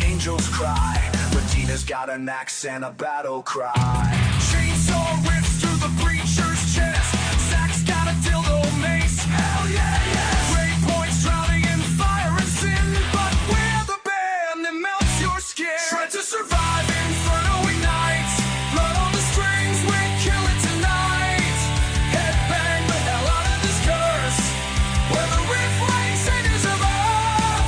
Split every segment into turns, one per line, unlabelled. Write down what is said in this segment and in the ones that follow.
angels cry. Medina's got an axe and a battle cry. Chainsaw rips through the preacher's chest. Zach's got a dildo mace. Hell yeah, yeah. Ray points drowning in fire and sin. But we're the band that melts your skin. Try to survive inferno ignites. Blood on the strings, we kill it tonight. Headbang the hell out of this curse. Where the riff rings and is above.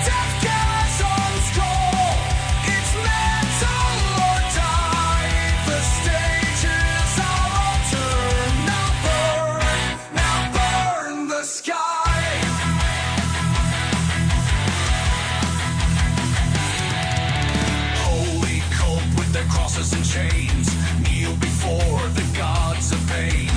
Deathgasm's call. It's metal or die. The stages are all turned. Now burn the sky. Holy cult with their crosses and chains. Kneel before the gods of pain.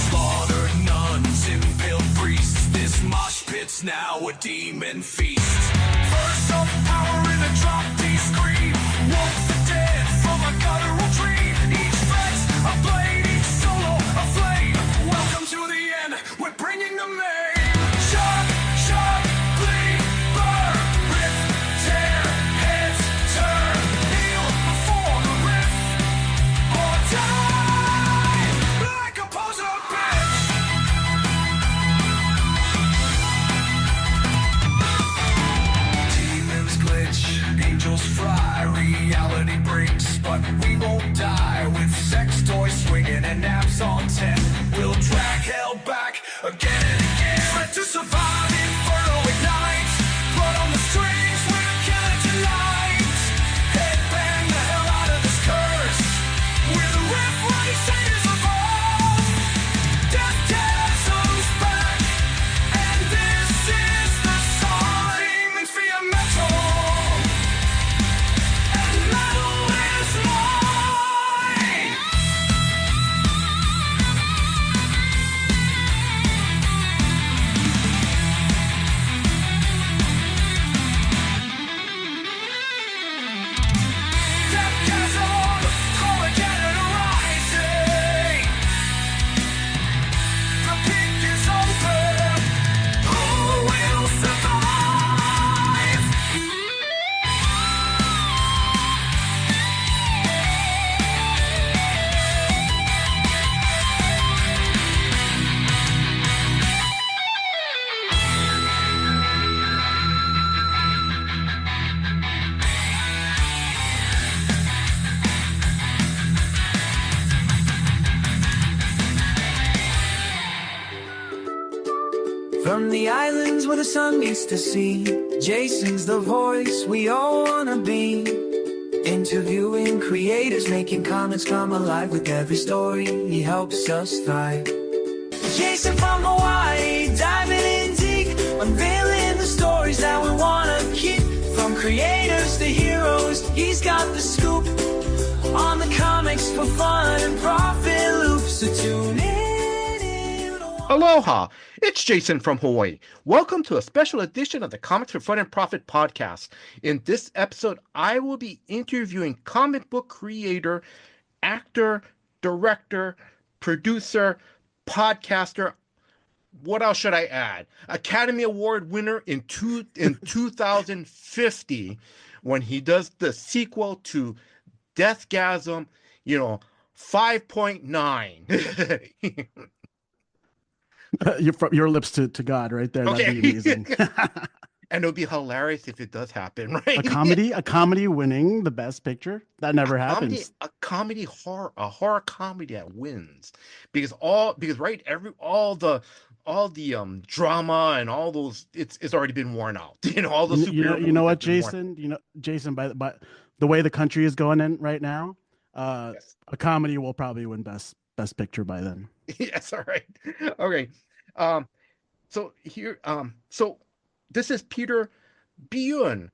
Slaughtered nuns, impaled priests. This mosh pit's now a demon feast. Verse of power in a drop D scream. Woke the dead from a guttural dream. Each fret's a blade, each solo a flame. Welcome to the end, we're bringing the main. Sharp, sharp, bleed, burn. Rip, tear, heads turn. Kneel before the riff or die like a poser bitch. Demons glitch, angels fry, reality breaks, but we won't die. With sex toys swinging and naps on 10, we'll drag hell back again and again. Try to survive, inferno ignites. Blood on the strings, we'll kill it tonight. Headbang the hell out of this curse. We're the riff racers above. Deathgasm's back, and this is the song. Demons via metal, and metal is mine. Deathgasm, Goremageddon rising. The peak is open. Who will survive?
From the islands where the sun meets the sea, Jason's the voice we all wanna be. Interviewing creators, making comics come alive. With every story, he helps us thrive. Jason from Hawaii, diving in deep, unveiling the stories that we wanna keep. From creators to heroes, he's got the scoop on the comics for fun and profit loops. So tune in.
Aloha! It's Jason from Hawaii. Welcome to a special edition of the Comics for Fun and Profit podcast. In this episode, I will be interviewing comic book creator, actor, director, producer, podcaster. What else should I add? Academy Award winner in 2050 when he does the sequel to Deathgasm, 5.9.
From your lips to God right there.
Okay.
That'd be amazing.
And it would be hilarious if it does happen, right?
A comedy winning the best picture. That never happens.
A horror comedy that wins. Because all the drama and all those it's already been worn out. All the superhero
you know what, Jason? Jason, by the way the country is going in right now,
yes.
A comedy will probably win best picture by then.
Yes, all right. Okay. So this is Peter Bune.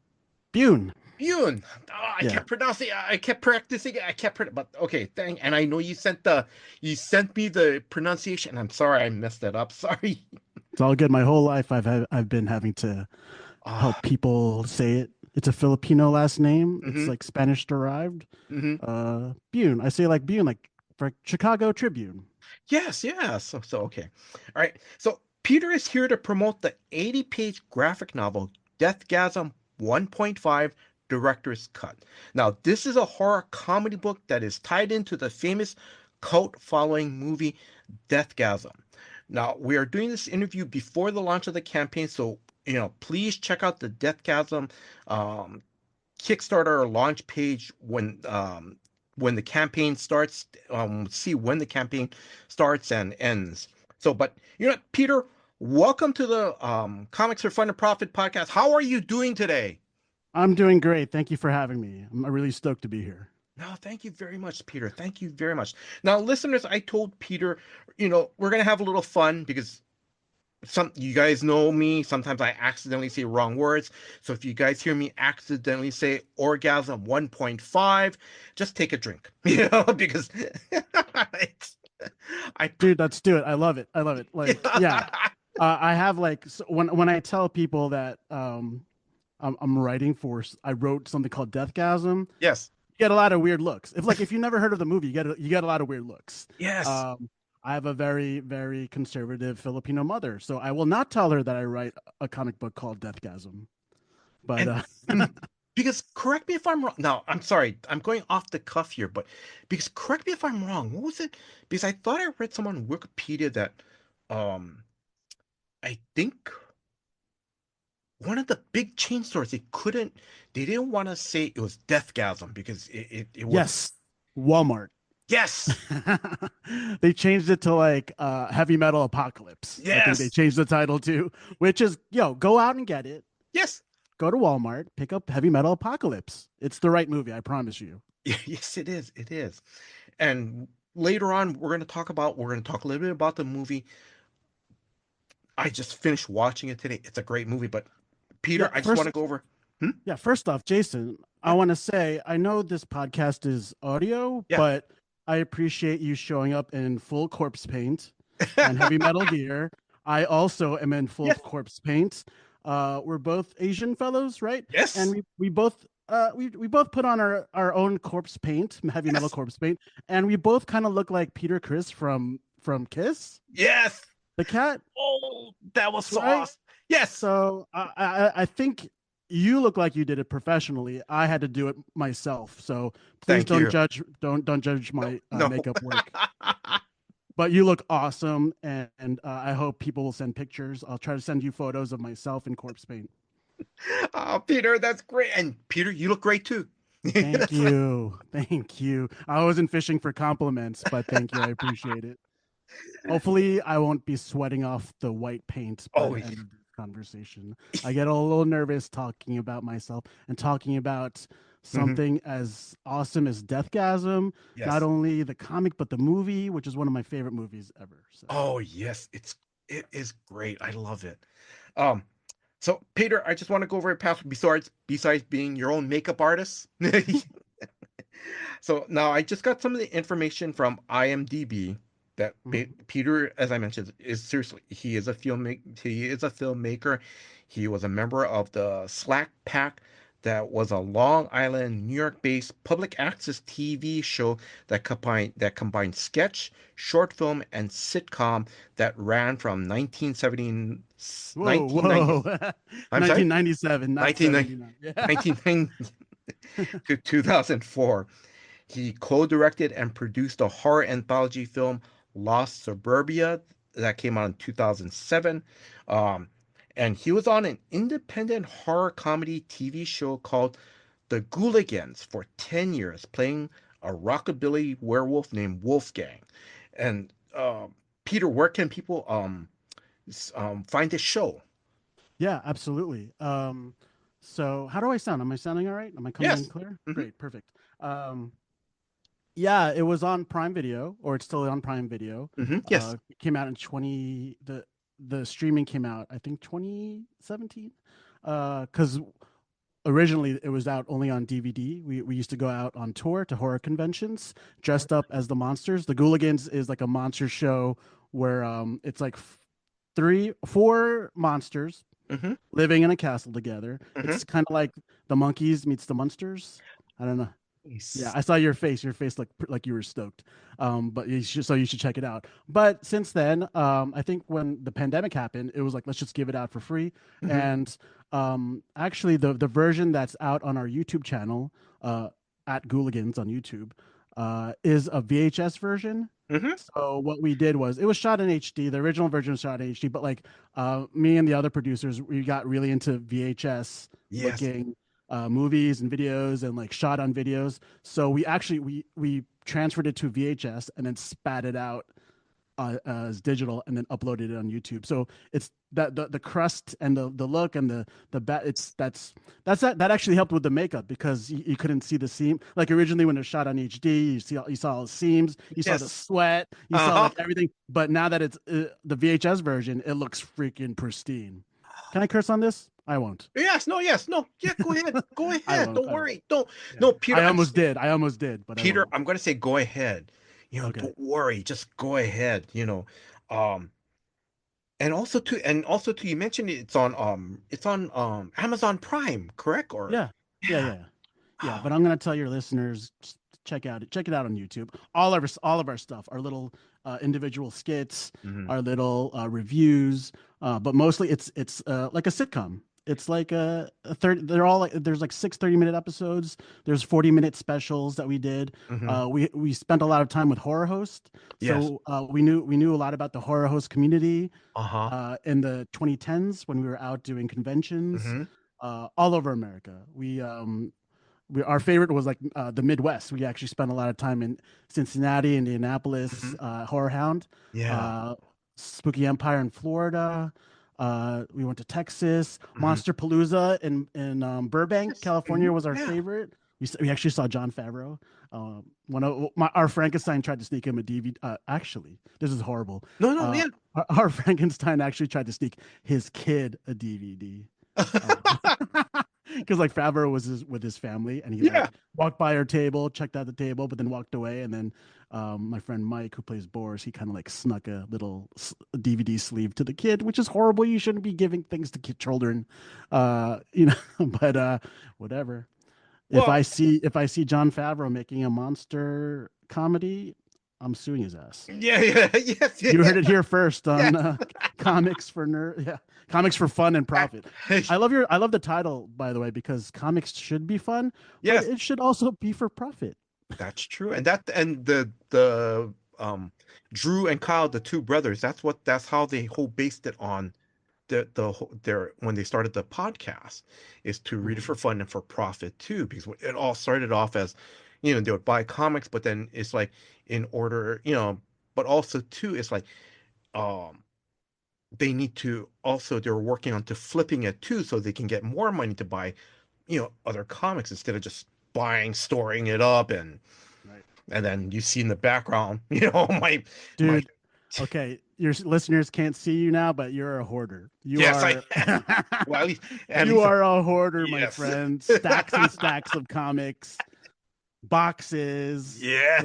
Bune.
Bune. Oh, I kept pronouncing it. I kept practicing it. But okay, and I know you sent me the pronunciation. I'm sorry I messed that up. Sorry.
It's all good. My whole life I've been having to help people say it. It's a Filipino last name.
Mm-hmm.
It's like Spanish derived.
Mm-hmm.
Bune. I say like Bune, like for Chicago Tribune.
Yes. So okay. All right. So Peter is here to promote the 80-page graphic novel Deathgasm 1.5 director's cut. Now, this is a horror comedy book that is tied into the famous cult following movie Deathgasm. Now, we are doing this interview before the launch of the campaign, so please check out the Deathgasm um, Kickstarter launch page when the campaign starts. See when the campaign starts and ends. So, but Peter, welcome to the Comics for Fun and Profit podcast. How are you doing today?
I'm doing great. Thank you for having me. I'm really stoked to be here.
No, thank you very much, Peter. Thank you very much. Now, listeners, I told Peter, we're gonna have a little fun because you guys know me. Sometimes I accidentally say wrong words. So if you guys hear me accidentally say orgasm 1.5, just take a drink, because
Dude, let's do it. I love it. I love it. Like, yeah. I have when I tell people that I'm writing I wrote something called Deathgasm.
Yes.
You get a lot of weird looks. If you never heard of the movie, you get a lot of weird looks.
Yes.
I have a very, very conservative Filipino mother, so I will not tell her that I write a comic book called Deathgasm. But
because correct me if I'm wrong. Now, I'm sorry, I'm going off the cuff here, but because correct me if I'm wrong. What was it? Because I thought I read some on Wikipedia that I think one of the big chain stores they didn't want to say it was Deathgasm because it was.
Yes, Walmart.
Yes.
They changed it to like Heavy Metal Apocalypse.
Yes.
I think they changed the title to, which is, go out and get it.
Yes.
Go to Walmart, pick up Heavy Metal Apocalypse. It's the right movie, I promise you.
Yes, it is. It is. And later on, we're going to talk a little bit about the movie. I just finished watching it today. It's a great movie, but Peter, I just want to go over.
Yeah, first off, Jason, I want to say, I know this podcast is audio, but I appreciate you showing up in full corpse paint and heavy metal gear. I also am in full corpse paint. We're both Asian fellows, right?
Yes.
And we both put on our own corpse paint, heavy metal corpse paint, and we both kind of look like Peter Criss from Kiss.
Yes.
The cat.
Oh, that was so
right?
awesome. Yes.
So I think you look like you did it professionally. I had to do it myself. So please don't judge my makeup work. But you look awesome, and I hope people will send pictures. I'll try to send you photos of myself in corpse paint.
Oh, Peter, that's great. And Peter, you look great too.
Thank you. Thank you. I wasn't fishing for compliments, but thank you. I appreciate it. Hopefully I won't be sweating off the white paint by the end of this conversation. I get a little nervous talking about myself and talking about something as awesome as Deathgasm.
Yes.
Not only the comic, but the movie, which is one of my favorite movies ever. So.
Oh, yes. It is great. I love it. So Peter, I just want to go over it past besides being your own makeup artist. So now I just got some of the information from IMDb. That Peter, as I mentioned, he is a filmmaker. He was a member of the Slack Pack, that was a Long Island, New York-based public access TV show that combined sketch, short film, and sitcom that ran from
1997,
1990 to 2004. He co-directed and produced a horror anthology film, Lost Suburbia, that came out in 2007. And he was on an independent horror comedy TV show called The Ghouligans for 10 years, playing a rockabilly werewolf named Wolfgang. And Peter, where can people find this show?
Yeah, absolutely. So how do I sound? Am I sounding all right? Am I coming in clear? Great, perfect. Yeah, it was on Prime Video, or it's still on Prime Video.
Yes.
It came out in the streaming came out, I think 2017. Because originally it was out only on DVD. We used to go out on tour to horror conventions dressed up as the monsters. The Ghouligans is like a monster show where it's like 4 monsters living in a castle together. It's kind of like the Monkeys meets the Munsters. I don't know. Yeah, I saw your face. Your face looked like you were stoked. But you should check it out. But since then, I think when the pandemic happened, it was like, let's just give it out for free. And Actually, the version that's out on our YouTube channel, at Gooligans on YouTube, is a VHS version.
Hmm.
So what we did was it was shot in HD. The original version was shot in HD, but like me and the other producers, we got really into VHS
Yes.
looking movies and videos and like shot on videos. So we transferred it to VHS and then spat it out as digital and then uploaded it on YouTube. So it's that the crust and the look and the bat. That actually helped with the makeup because you couldn't see the seam. Like originally when it was shot on HD, you saw all the seams, you saw the
Yes.
sweat, you saw
Uh-huh.
like everything. But now that it's the VHS version, it looks freaking pristine. Can I curse on this? I won't.
Yes. No. Yes. No. Yeah. Go ahead. Go
I
ahead.
won't.
Don't
I won't.
worry. Don't.
Yeah.
No, Peter.
I almost did. I almost did, but I
Peter.
won't.
I'm going to say go ahead.
Okay.
Don't worry. Just go ahead. Um, and also too, you mentioned it's on Amazon Prime, correct? Or
Yeah. Yeah.
yeah.
Yeah. Yeah,
Oh,
but I'm gonna tell your listeners check it out on YouTube. All of our stuff, our little individual skits,
mhm.
our little reviews, but mostly it's like a sitcom. It's like a 30. They're all like there's like 6 30-minute episodes. There's 40-minute specials that we did.
Mhm.
We spent a lot of time with Horror Host,
Yes.
so we knew a lot about the Horror Host community
Uh-huh.
in the 2010s when we were out doing conventions
Mhm.
all over America. Our favorite was like the Midwest. We actually spent a lot of time in Cincinnati, Indianapolis,
Mhm.
Horror Hound,
Yeah.
uh, Spooky Empire in Florida. We went to Texas.
Mhm.
Monster Palooza in Burbank,
Yes. Mhm.
California was our
Yeah.
favorite. We actually saw John Favreau. One of our Frankenstein tried to sneak him a DVD. Actually, this is horrible.
No, no,
Uh,
yeah.
our Frankenstein actually tried to sneak his kid a DVD. Because like Favreau was with his family, and he
Yeah.
like walked by our table, checked out the table, but then walked away. And then my friend Mike, who plays Boris, he kind of like snuck a little DVD sleeve to the kid, which is horrible. You shouldn't be giving things to children, But whatever.
Well,
If I see John Favreau making a monster comedy, I'm suing his ass.
yeah, yeah, yes, yeah,
You
yeah.
heard it here first
Yeah.
on comics for comics for fun and profit. I love the title, by the way, because comics should be fun, but
Yes,
it should also be for profit.
that's true. And Drew and Kyle, the two brothers, that's how they whole based it on their when they started the podcast, is to read it
Mhm.
for fun and for profit too, because it all started off as, they would buy comics, but then it's like in order, but also too, it's like um they need to also they're working on to flipping it too, so they can get more money to buy, other comics instead of just buying, storing it up,
Right.
and then you see in the background, my
Dude, okay, your listeners can't see you now, but you're a hoarder. You
yes, I
are
well, at
you
least
are a hoarder, my
yes.
friend. Stacks and stacks of comics, boxes,
Yes.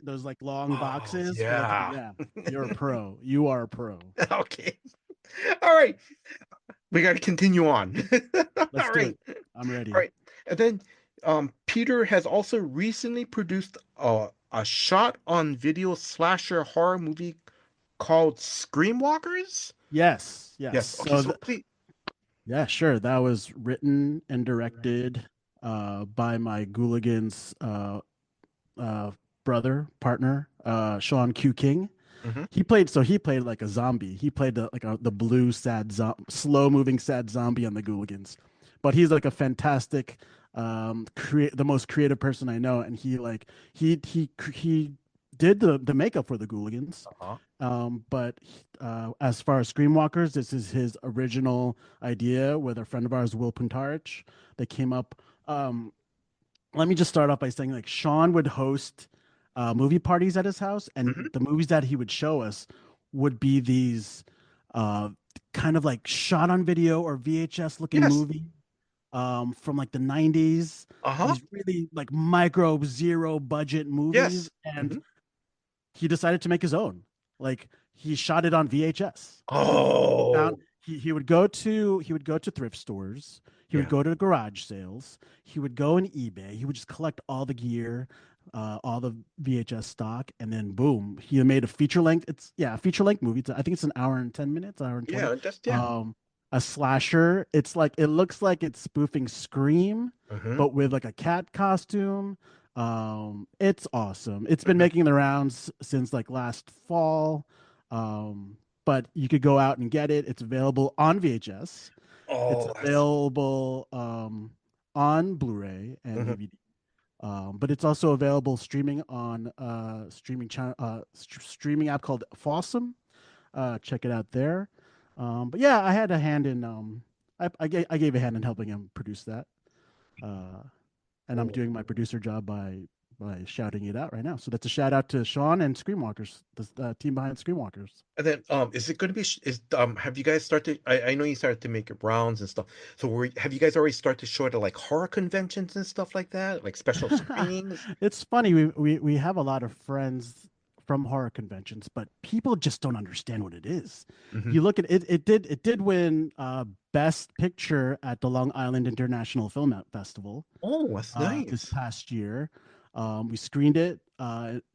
those like long
Oh,
boxes full of
yeah.
yeah. You're a pro. You are a pro.
Okay. All right. We got to continue on.
Let's
All
do
right.
it. I'm
All
ready.
right. And then Peter has also recently produced a shot on video slasher horror movie called Screamwalkers.
Yes, yes.
Yes. Okay. So please.
Yeah, sure. That was written and directed by my Gooligans uh, brother, partner, Sean Q. King.
Mhm.
He played like a zombie. He played the blue, sad, slow moving, sad zombie on the Gooligans. But he's like a fantastic, create the most creative person I know, and he did the makeup for the Gooligans.
Uh-huh.
But as far as Screamwalkers, this is his original idea with a friend of ours, Will Puntarich. They came up. Let me just start off by saying, like, Sean would host movie parties at his house, and
Mhm.
the movies that he would show us would be these uh, kind of like shot on video or VHS looking
Yes.
movie from like the 90s.
Uh-huh.
These really like micro zero budget movies,
Yes.
and
Mhm.
he decided to make his own. Like he shot it on VHS. He
Oh,
found he would go to thrift stores. He would
yeah.
go to garage sales. He would go on eBay. He would just collect all the gear, all the VHS stock, and then boom, he made a feature length. It's yeah, a feature length movie. I think it's an hour and 10 minutes, hour and 20.
Yeah, yeah.
a slasher. It's like it looks like it's spoofing Scream,
Mm-hmm.
but with like a cat costume. It's awesome. It's been
Mm-hmm.
making the rounds since like last fall. Um, but you could go out and get it. It's available on VHS. It's
Oh, that's
available on Blu-ray and
mhm.
DVD. But it's also available streaming on streaming app called Fawsome. Check it out there. But yeah, I had a hand in I gave a hand in helping him produce that. Uh, and I'm
Cool.
doing my producer job by shouting it out right now. So that's a shout out to Sean and Screamwalkers, the team behind Screamwalkers.
And then, is it going to be? Is have you guys started? I know you started to make your rounds and stuff. So, have you guys already started to show it at like horror conventions and stuff like that, like special screenings?
It's funny. We have a lot of friends from horror conventions, but people just don't understand what it is.
Hmm.
You look at it. It did win Best Picture at the Long Island International Film Festival
Oh, that's
this
nice.
past year. We screened it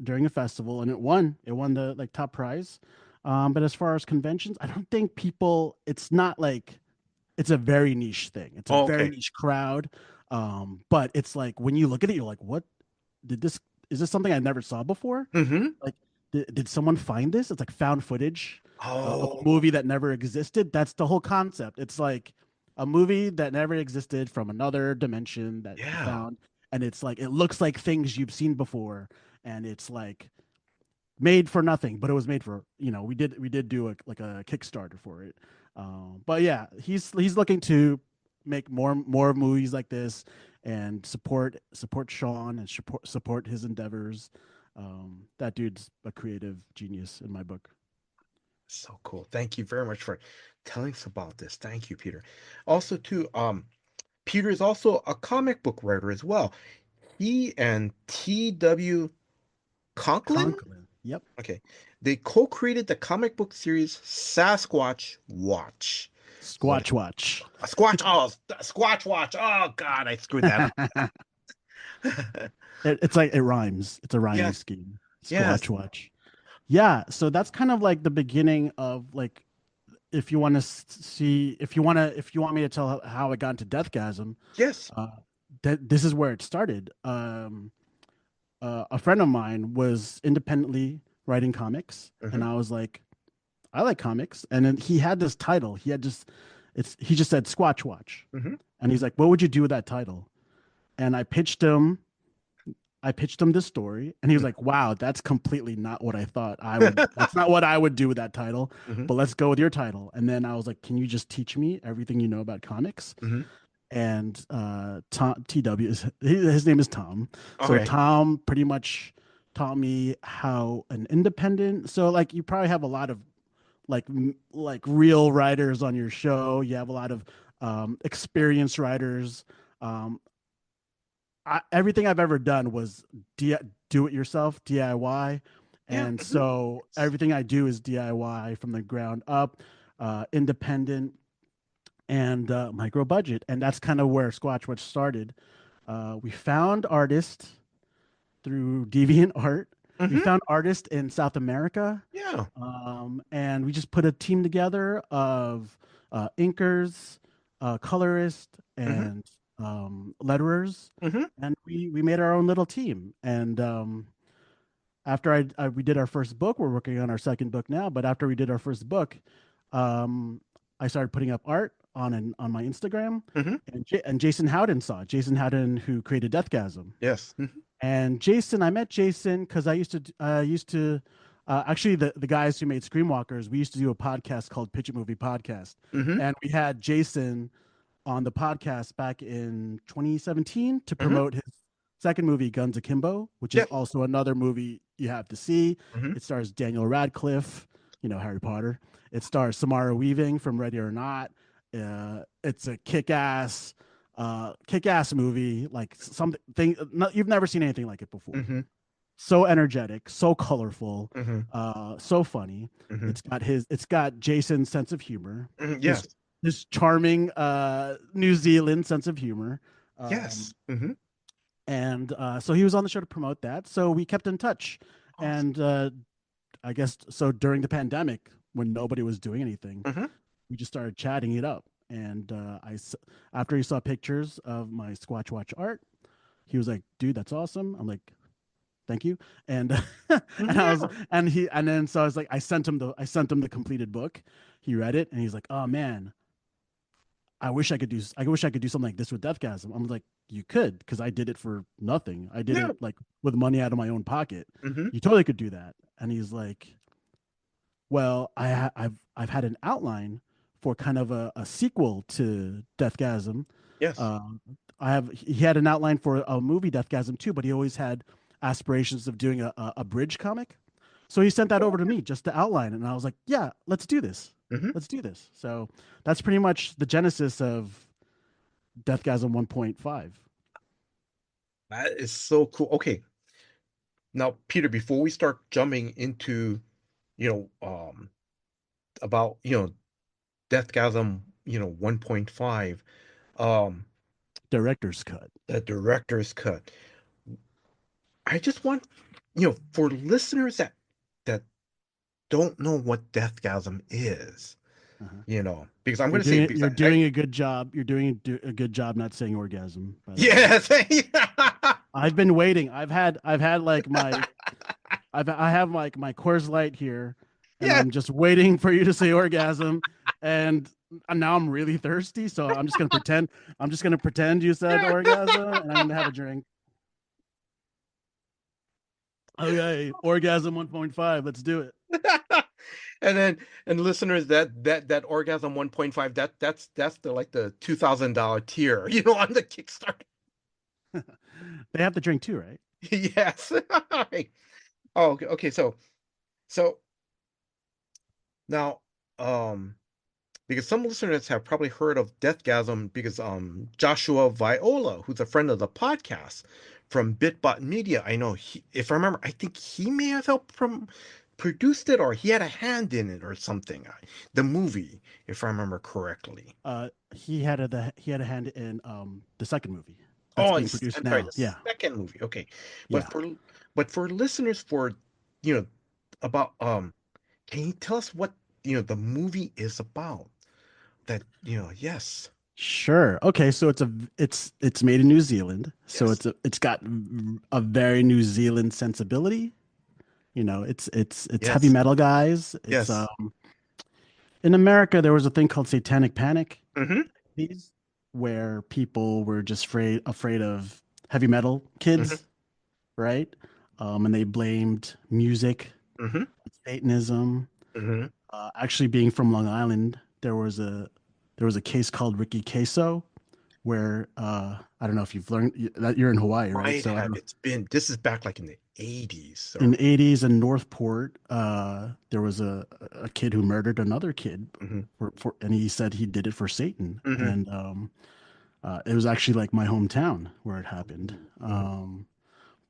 during the festival, and it won. It won the like top prize. But as far as conventions, I don't think people. It's not like it's a very niche thing. It's a
Oh,
very
okay.
niche crowd. But it's like when you look at it, you're like, what did this? Is this something I never saw before?
Hmm.
Like, did someone find this? It's like found footage of a
Oh,
movie that never existed. That's the whole concept. It's like a movie that never existed from another dimension that you
yeah.
found, and it's like it looks like things you've seen before, and it's like made for nothing, but it was made for we did do like a Kickstarter for it. But yeah, he's looking to make more movies like this and support Sean and support his endeavors. That dude's a creative genius in my book.
So cool. Thank you very much for telling us about this. Thank you, Peter. Also, too, Peter is also a comic book writer as well. He and T.W. Conklin.
Conklin. Yep.
Okay. They co-created the comic book series Sasquatch Watch. What
Squatch Watch.
a Squatch, oh, Squatch Watch. Oh God, I screwed that up.
It's like it rhymes. It's a rhyming
Yes,
scheme.
yes.
Squatch Watch. Yeah, so that's kind of like the beginning of like if you want to see if you want me to tell how I got into Deathgasm,
Yes.
uh, that this is where it started. A friend of mine was independently writing comics, and
Hmm.
I was like, I like comics, and then he had this title. He just said Squatch Watch,
Hmm.
and he's like, what would you do with that title? And I pitched him this story, and he was like, "Wow, that's completely not what I thought I would. That's not what I would do with that title.
Hmm.
But let's go with your title." And then I was like, "Can you just teach me everything you know about comics?"
Hmm.
And Tom TW his name is Tom. So
Okay.
Tom pretty much taught me how an independent. So like you probably have a lot of like real writers on your show. You have a lot of experienced writers. Um, everything I've ever done was do it yourself, DIY.
Yeah.
And
Hmm.
so everything I do is DIY from the ground up, independent and micro budget. And that's kind of where Squatchwatch started. We found artists through DeviantArt. We
Hmm.
found artists in South America,
Yeah.
and we just put a team together of inkers, colorists,
Hmm.
and letterers,
Hmm.
and we made our own little team. And after we did our first book, we're working on our second book now. But after we did our first book, um, I started putting up art on my Instagram,
Hmm.
and Jason Howden saw it. Jason Howden, who created Deathgasm.
Yes.
And Jason, I met Jason because actually the guys who made Screamwalkers, we used to do a podcast called Pitch It Movie Podcast,
Hmm.
and we had Jason on the podcast back in 2017 to
Hmm.
promote his second movie, Guns Akimbo, which is
Yep.
also another movie you have to see.
Hmm.
It stars Daniel Radcliffe, Harry Potter. It stars Samara Weaving from Ready or Not. It's a kick-ass movie, like something you've never seen anything like it before.
Hmm.
So energetic, so colorful,
Hmm.
so funny.
Hmm.
It's got Jason's sense of humor,
Hmm.
this
Yes.
this charming New Zealand sense of humor. Um,
Yes. Hmm.
and so he was on the show to promote that. So we kept in touch.
Awesome.
And I guess so during the pandemic, when nobody was doing anything,
Hmm.
we just started chatting it up. And after he saw pictures of my Squatch Watch art, he was like, "Dude, that's awesome." I'm like, "Thank you." And and I was
Yeah.
and he and then so I was like, I sent him the completed book. He read it and he's like, "Oh man, I wish I could do something like this with Deathgasm." I'm like, "You could, because I did it for nothing. I did
Yeah.
it like with money out of my own pocket.
Hmm.
You totally could do that." And he's like, "Well, I've had an outline for kind of a sequel to Deathgasm.
Yes.
Uh, he had an outline for a movie Deathgasm too, but he always had aspirations of doing a bridge comic. So he sent that over to me just to outline, and I was like, yeah, let's do this.
Hmm.
Let's do this. So that's pretty much the genesis of Deathgasm 1.5.
That is so cool. Okay, now Peter, before we start jumping into, you know, about Deathgasm, 1.5, um,
Director's cut.
the director's cut. I just want, for listeners that don't know what Deathgasm is,
Uh-huh.
because I'm
You're
going to say
doing it.
because
You're doing a good job. You're doing a good job not saying orgasm, by the way.
yes,
I've been waiting. I've had like I have like my Coors Light here, and
yeah.
I'm just waiting for you to say orgasm, and now I'm really thirsty, so I'm just gonna pretend. I'm just gonna pretend you said orgasm, and I'm gonna have a drink. Okay, orgasm 1.5. Let's do it.
And then and listeners that orgasm 1.5 that's the like the $2,000 tier on the Kickstarter.
They have to drink too, right?
Yes. All right. Oh, okay. So now, because some listeners have probably heard of Deathgasm because Joshua Viola, who's a friend of the podcast from Bitbot Media, I know if I remember, I think he may have helped from produced it or he had a hand in it or something. The movie, if I remember correctly.
He had a hand in the second movie that's
Oh,
being produced
I'm sorry,
now.
the
Yeah,
second movie. Okay. But
yeah.
for listeners you know about can you tell us what the movie is about? That yes.
Sure. Okay, so it's made in New Zealand, so
Yes.
it's got a very New Zealand sensibility. It's heavy
Yes.
metal guys. It's
Yes.
In America there was a thing called Satanic Panic,
Mm-hmm.
these where people were just afraid of heavy metal
Mm-hmm.
kids, right? And they blamed music,
Mm-hmm.
Satanism.
Mm-hmm.
Actually, being from Long Island, there was a case called Ricky Queso, where I don't know if you've learned that you're in Hawaii, right?
Might
So I don't
have
know.
it's been this is back like in the 80s
In
or
the 80s in Northport, there was a kid who murdered another kid
mm-hmm.
and he said he did it for Satan.
Mm-hmm.
And it was actually like my hometown where it happened.
Mm-hmm.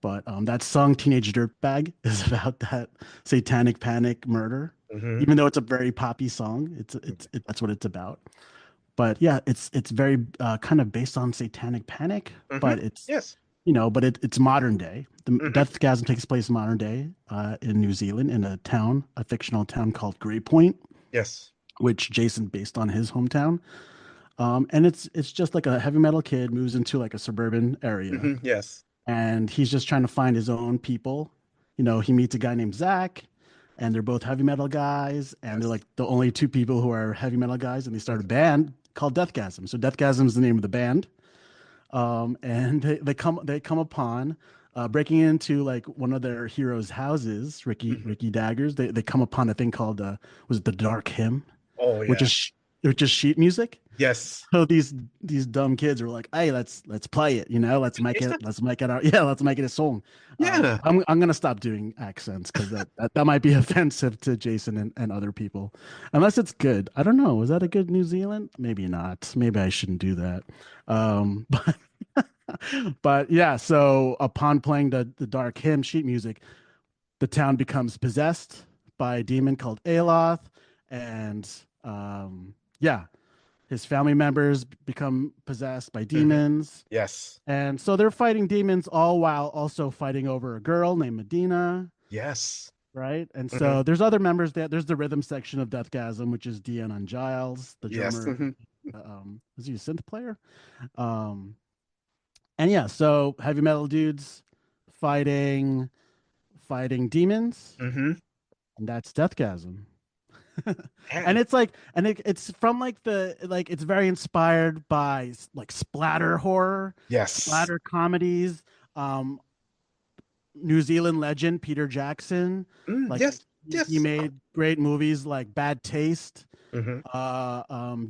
But that song "Teenage Dirtbag" is about that satanic panic murder.
Mm-hmm.
Even though it's a very poppy song, that's what it's about. But yeah, it's very kind of based on satanic panic,
Mm-hmm.
but it's
Yes.
it's modern day. The
Mm-hmm.
Deathgasm takes place modern day in New Zealand in a fictional town called Grey Point,
Yes.
which Jason based on his hometown. And it's just like a heavy metal kid moves into like a suburban area,
Mm-hmm. Yes.
and he's just trying to find his own people. He meets a guy named Zach, and they're both heavy metal guys, and they're
Yes.
like the only two people who are heavy metal guys, and they start a
Mm-hmm.
band called Deathgasm. So Deathgasm is the name of the band. And they come upon breaking into like one of their heroes' houses,
Mm-hmm.
Ricky Daggers. They come upon a thing called was it the Dark Hymn,
Oh
which
yeah.
is which is sheet music.
Yes.
So these dumb kids are like, hey, let's play it, let's make it a song.
Yeah.
I'm gonna stop doing accents because that might be offensive to Jason and other people, unless it's good. I don't know. Was that a good New Zealand? Maybe not. Maybe I shouldn't do that. But but yeah. So upon playing the dark hymn sheet music, the town becomes possessed by a demon called Aloth, and yeah, his family members become possessed by
Mm-hmm.
demons.
Yes.
And so they're fighting demons all while also fighting over a girl named Medina.
Yes.
right? And
Hmm.
so there's other members there. There's the rhythm section of Deathgasm, which is Deanna Giles, the
Yes.
drummer.
Hmm.
Is he a synth player? Um, and yeah, so heavy metal dudes fighting fighting demons,
Hmm.
and that's Deathgasm. And
And
it's like, and it's from like it's very inspired by like splatter horror,
yes.
splatter comedies. Um, New Zealand legend Peter Jackson, like
Yes.
he
Yes.
made great movies like Bad Taste,
Hmm.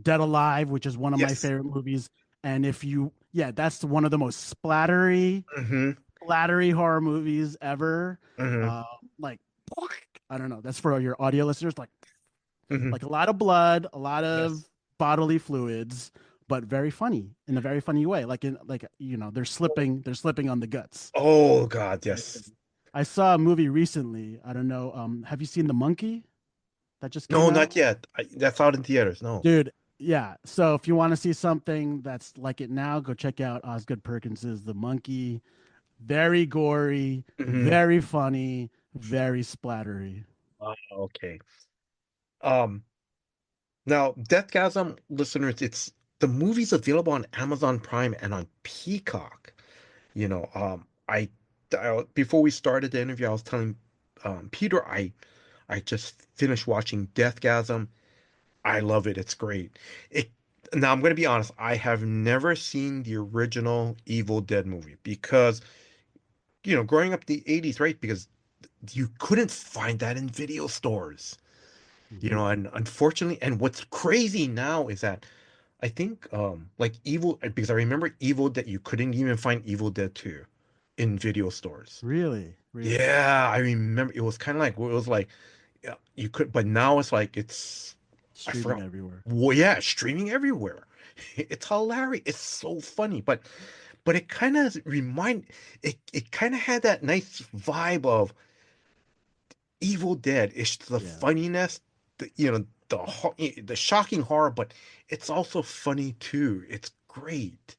Dead Alive, which is one of my
Yes.
favorite movies. And if you, yeah, that's one of the most
Hmm.
splattery horror movies ever.
Hmm.
Uh, like, I don't know. That's for your audio listeners.
Hmm.
Like a lot of blood, a lot of
Yes.
bodily fluids, but very funny in a very funny way. They're slipping on the guts.
Oh God, yes.
I saw a movie recently. I don't know. Have you seen The Monkey that just came
No,
out?
not yet. That's out in theaters. No.
Dude, yeah. So if you want to see something that's like it now, go check out Osgood Perkins's The Monkey. Very gory,
Hmm.
very funny, very splattery.
Okay. Um, Now, Deathgasm listeners, it's the movie's available on Amazon Prime and on Peacock. Before we started the interview, I was telling Peter I just finished watching Deathgasm. I love it. It's great. It Now I'm going to be honest. I have never seen the original Evil Dead movie because growing up in the 80s, right? Because you couldn't find that in video stores.
Mhm.
And unfortunately, and what's crazy now is that I think like Evil because I remember Evil Dead you couldn't even find Evil Dead 2 in video stores.
Really, really
Yeah, I remember it was kind of like it was like yeah, you could but now it's like it's I
streaming
forgot.
everywhere.
Well, yeah, streaming everywhere. It's hilarious. It's so funny, but it kind of it kind of had that nice vibe of Evil Dead. It's the
Yeah.
funniness, the shocking horror, but it's also funny too. It's great,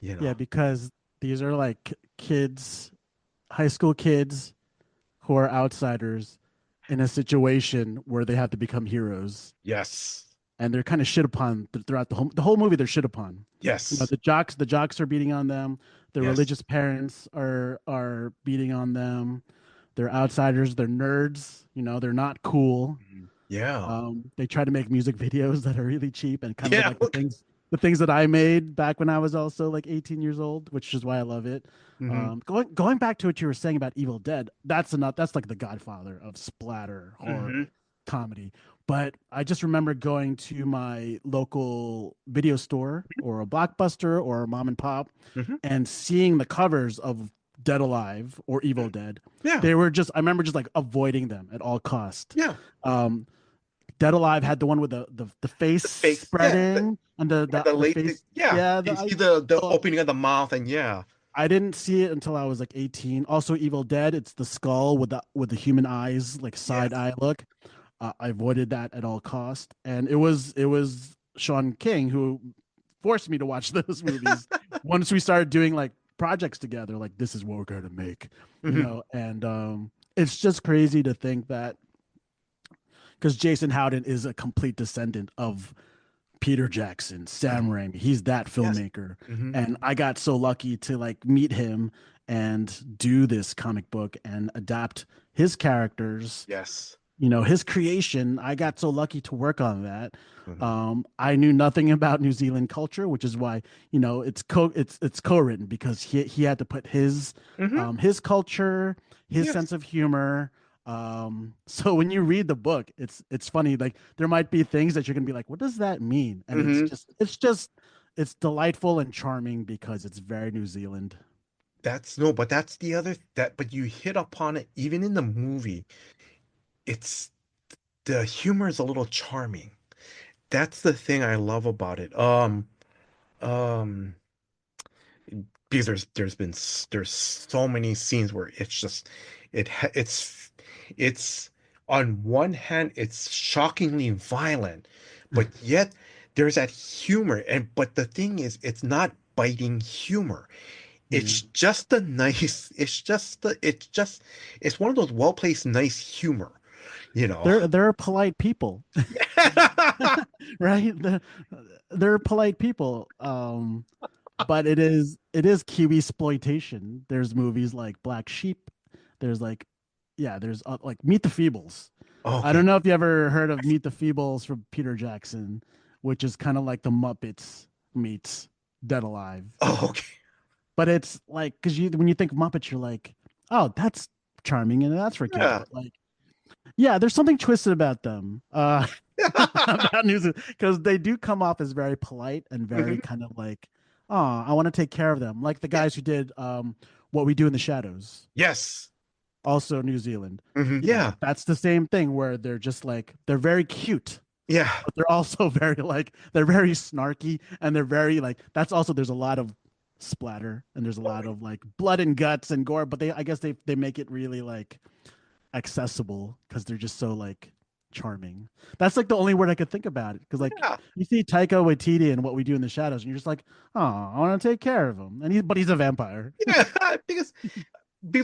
you
Yeah,
know.
because these are like kids, high school kids who are outsiders in a situation where they have to become heroes,
Yes,
and they're kind of shit upon throughout the whole movie. They're shit upon. You know,
yes,
the jocks are beating on them. The
yes.
religious parents are beating on them. They're outsiders. They're nerds. You know, they're not cool.
Mhm. Yeah,
They try to make music videos that are really cheap and kind of look
yeah.
like the
Look.
things that I made back when I was also like 18 years old, which is why I love it.
Hmm.
Going back to what you were saying about Evil Dead, that's like the godfather of splatter horror
Hmm.
comedy. But I just remember going to my local video store or a Blockbuster or a mom and pop
Hmm.
and seeing the covers of Dead Alive or Evil Dead.
Yeah,
They were just I remember just like avoiding them at all cost.
yeah.
Um, Dead Alive had the one with the face
The face. Yeah,
spreading and
yeah. The
the
late.
face.
Yeah,
Yeah,
you see the
oh,
opening of the mouth, and yeah.
I didn't see it until I was like 18. Also, Evil Dead, it's the skull with the human eyes, like side
Yes.
eye look. I avoided that at all cost, and it was Sean King who forced me to watch those movies. Once we started doing like projects together, like this is what we're gonna make,
Hmm.
and it's just crazy to think that because Jason Howden is a complete descendant of Peter Jackson, Sam Raimi. He's that
Yes.
filmmaker.
Hmm.
And I got so lucky to like meet him and do this comic book and adapt his characters,
Yes.
his creation. I got so lucky to work on that.
Hmm.
I knew nothing about New Zealand culture, which is why, it's co-written because he had to put
Hmm.
his culture, his
Yes.
sense of humor. So when you read the book, it's funny. Like there might be things that you're gonna be like, what does that mean? And
Hmm.
it's delightful and charming because it's very New Zealand.
That's no, but that's the other that but you hit upon it even in the movie. It's the humor is a little charming. That's the thing I love about it. Um, because there's so many scenes where it's just it ha- it's on one hand it's shockingly violent, but yet there's that humor but the thing is it's not biting humor.
Yeah.
it's just the nice. It's one of those well placed nice humor, you know.
They're polite people, right? They're polite people. But it is Kiwi exploitation. There's movies like Black Sheep. There's like, yeah, there's like Meet the Feebles. I
Okay.
don't know if you ever heard of Meet the Feebles from Peter Jackson, which is kind of like the Muppets meets Dead Alive.
Oh, okay.
But it's like because when you think Muppets, you're like, oh, that's charming and that's for kids.
Yeah.
But like, yeah, there's something twisted about them. About news because they do come off as very polite and very
Mhm.
kind of like, oh, I want to take care of them. Like the
Yeah.
guys who did What We Do in the Shadows,
Yes.
also New Zealand.
Yeah.
That's the same thing where they're just like they're very cute,
Yeah.
but they're also very like they're very snarky and they're very like that's also there's a lot of splatter and there's a lot of like blood and guts and gore, but I guess they make it really like accessible because they're just so like charming. That's like the only word I could think about it. Because like
Yeah.
you see Taika Waititi and What We Do in the Shadows, and you're just like, oh, I want to take care of him, and he's a vampire.
Yeah. Because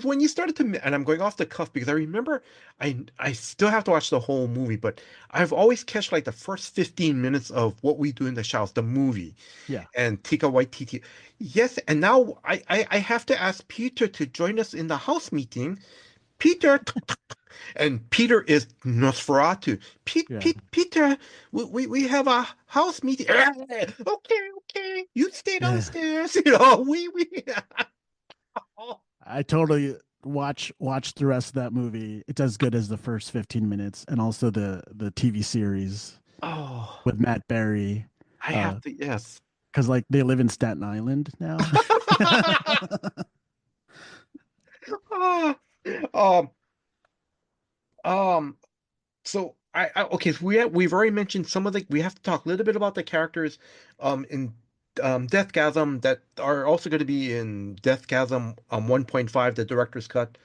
when you started to, and I'm going off the cuff because I remember I still have to watch the whole movie, but I've always catch like the first 15 minutes of What We Do in the Shadows, the movie,
Yeah,
and Tika Waititi. Yes, and now I have to ask Peter to join us in the house meeting. Peter, and Peter is Nosferatu.
yeah,
Peter, we have a house meeting. Okay, okay, you stay
yeah.
downstairs. You know, we.
I totally watch the rest of that movie. It's as good as the first 15 minutes, and also the TV series
Oh,
with Matt Berry,
I have to. Yes.
because like they live in Staten Island now.
Ah, um, um, so okay, so we've already mentioned some of the we have to talk a little bit about the characters in Deathgasm that are also going to be in Deathgasm 1.5, the director's cut.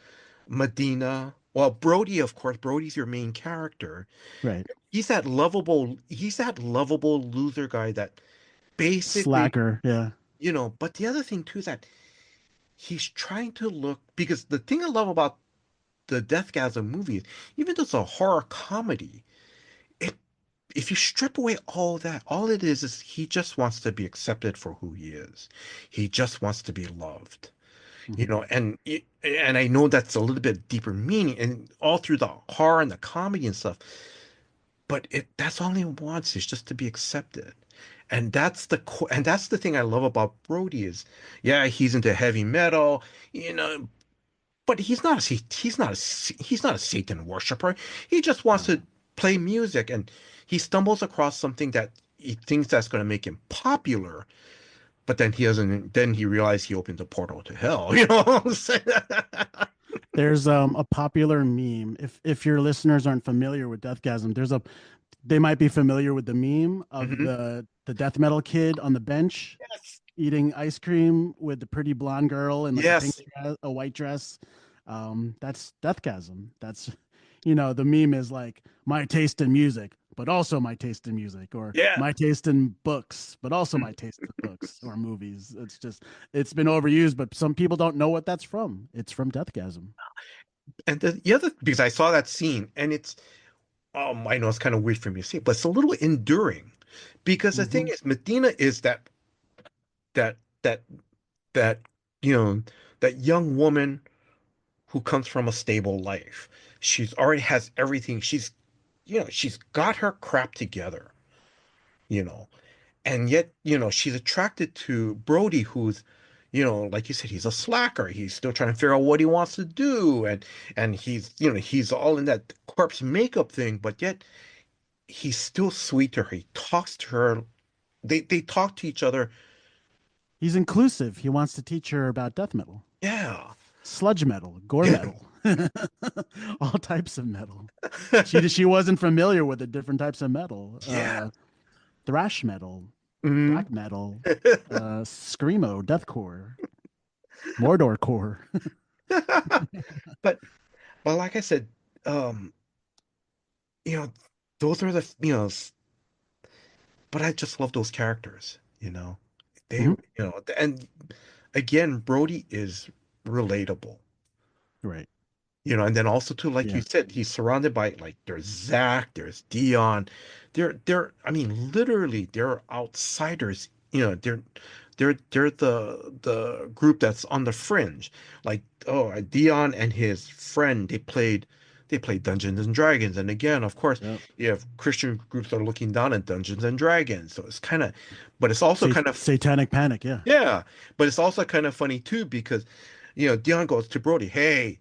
Medina. Well, Brody, of course, Brody's your main character.
Right,
He's that lovable loser guy that basically,
slacker. Yeah,
but the other thing too is that he's trying to look because the thing I love about the Deathgasm movie is even though it's a horror comedy, it if you strip away all that, all it is he just wants to be accepted for who he is. He just wants to be loved.
hmm
And I know that's a little bit deeper meaning and all through the horror and the comedy and stuff, but that's all he wants is just to be accepted. And that's the thing I love about Brody is, yeah, he's into heavy metal, you know, but he's not a Satan worshiper. He just wants to play music, and he stumbles across something that he thinks that's going to make him popular, but then he doesn't. Then he realized he opened a portal to hell. You know what I'm saying?
There's a popular meme. If your listeners aren't familiar with Deathgasm, they might be familiar with the meme of
Mhm.
the death metal kid on the bench
Yes.
eating ice cream with the pretty blonde girl in like a pink
Yes.
dress, a white dress. That's Deathgasm. That's the meme is like my taste in music, but also my taste in music, or
Yeah.
my taste in books, but also my taste in books or movies. It's been overused, but some people don't know what that's from. It's from Deathgasm.
And the other because I saw that scene, and I know it's kind of weird for me to say, but it's a little enduring because the thing
Hmm.
is, Medina is that that that you know that young woman who comes from a stable life. She's already has everything. She's got her crap together, you know. And yet, she's attracted to Brody, who's, like you said, he's a slacker. He's still trying to figure out what he wants to do. And he's all in that corpse makeup thing, but yet he's still sweet to her. He talks to her. They talk to each other.
He's inclusive. He wants to teach her about death metal,
Yeah.
sludge metal, gore metal, all types of metal. She wasn't familiar with the different types of metal.
Yeah.
Thrash metal,
Mhm.
black metal, screamo, deathcore, Mordor core.
But but like I said, um, you know, those are but I just love those characters. They,
Mhm.
and again, Brody is relatable.
Right.
And then also too, like you
Yeah.
said, he's surrounded by like there's Zach, there's Dion. They're I mean, literally they're outsiders. They're the group that's on the fringe. Like, oh, Dion and his friend, they played Dungeons and Dragons. And again, of course,
Yep.
you have Christian groups that are looking down at Dungeons and Dragons. So it's kind of, but it's also kind of,
Satanic Panic. Yeah.
yeah, but it's also kind of funny too because, Dion goes to Brody, hey,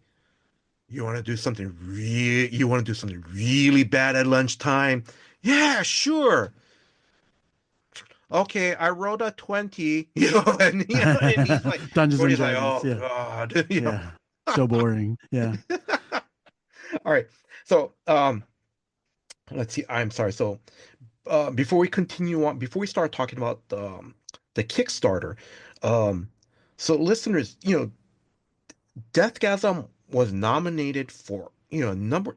you want to do something really bad at lunchtime? Yeah, sure. Okay, I rolled a 20, and he's like,
Dungeons and
Brody's like,
Dragons.
oh
Yeah.
God,
Yeah. So boring. Yeah.
All right. So, let's see. I'm sorry. So, before we continue on, before we start talking about the Kickstarter, um, so listeners, Deathgasm was nominated for,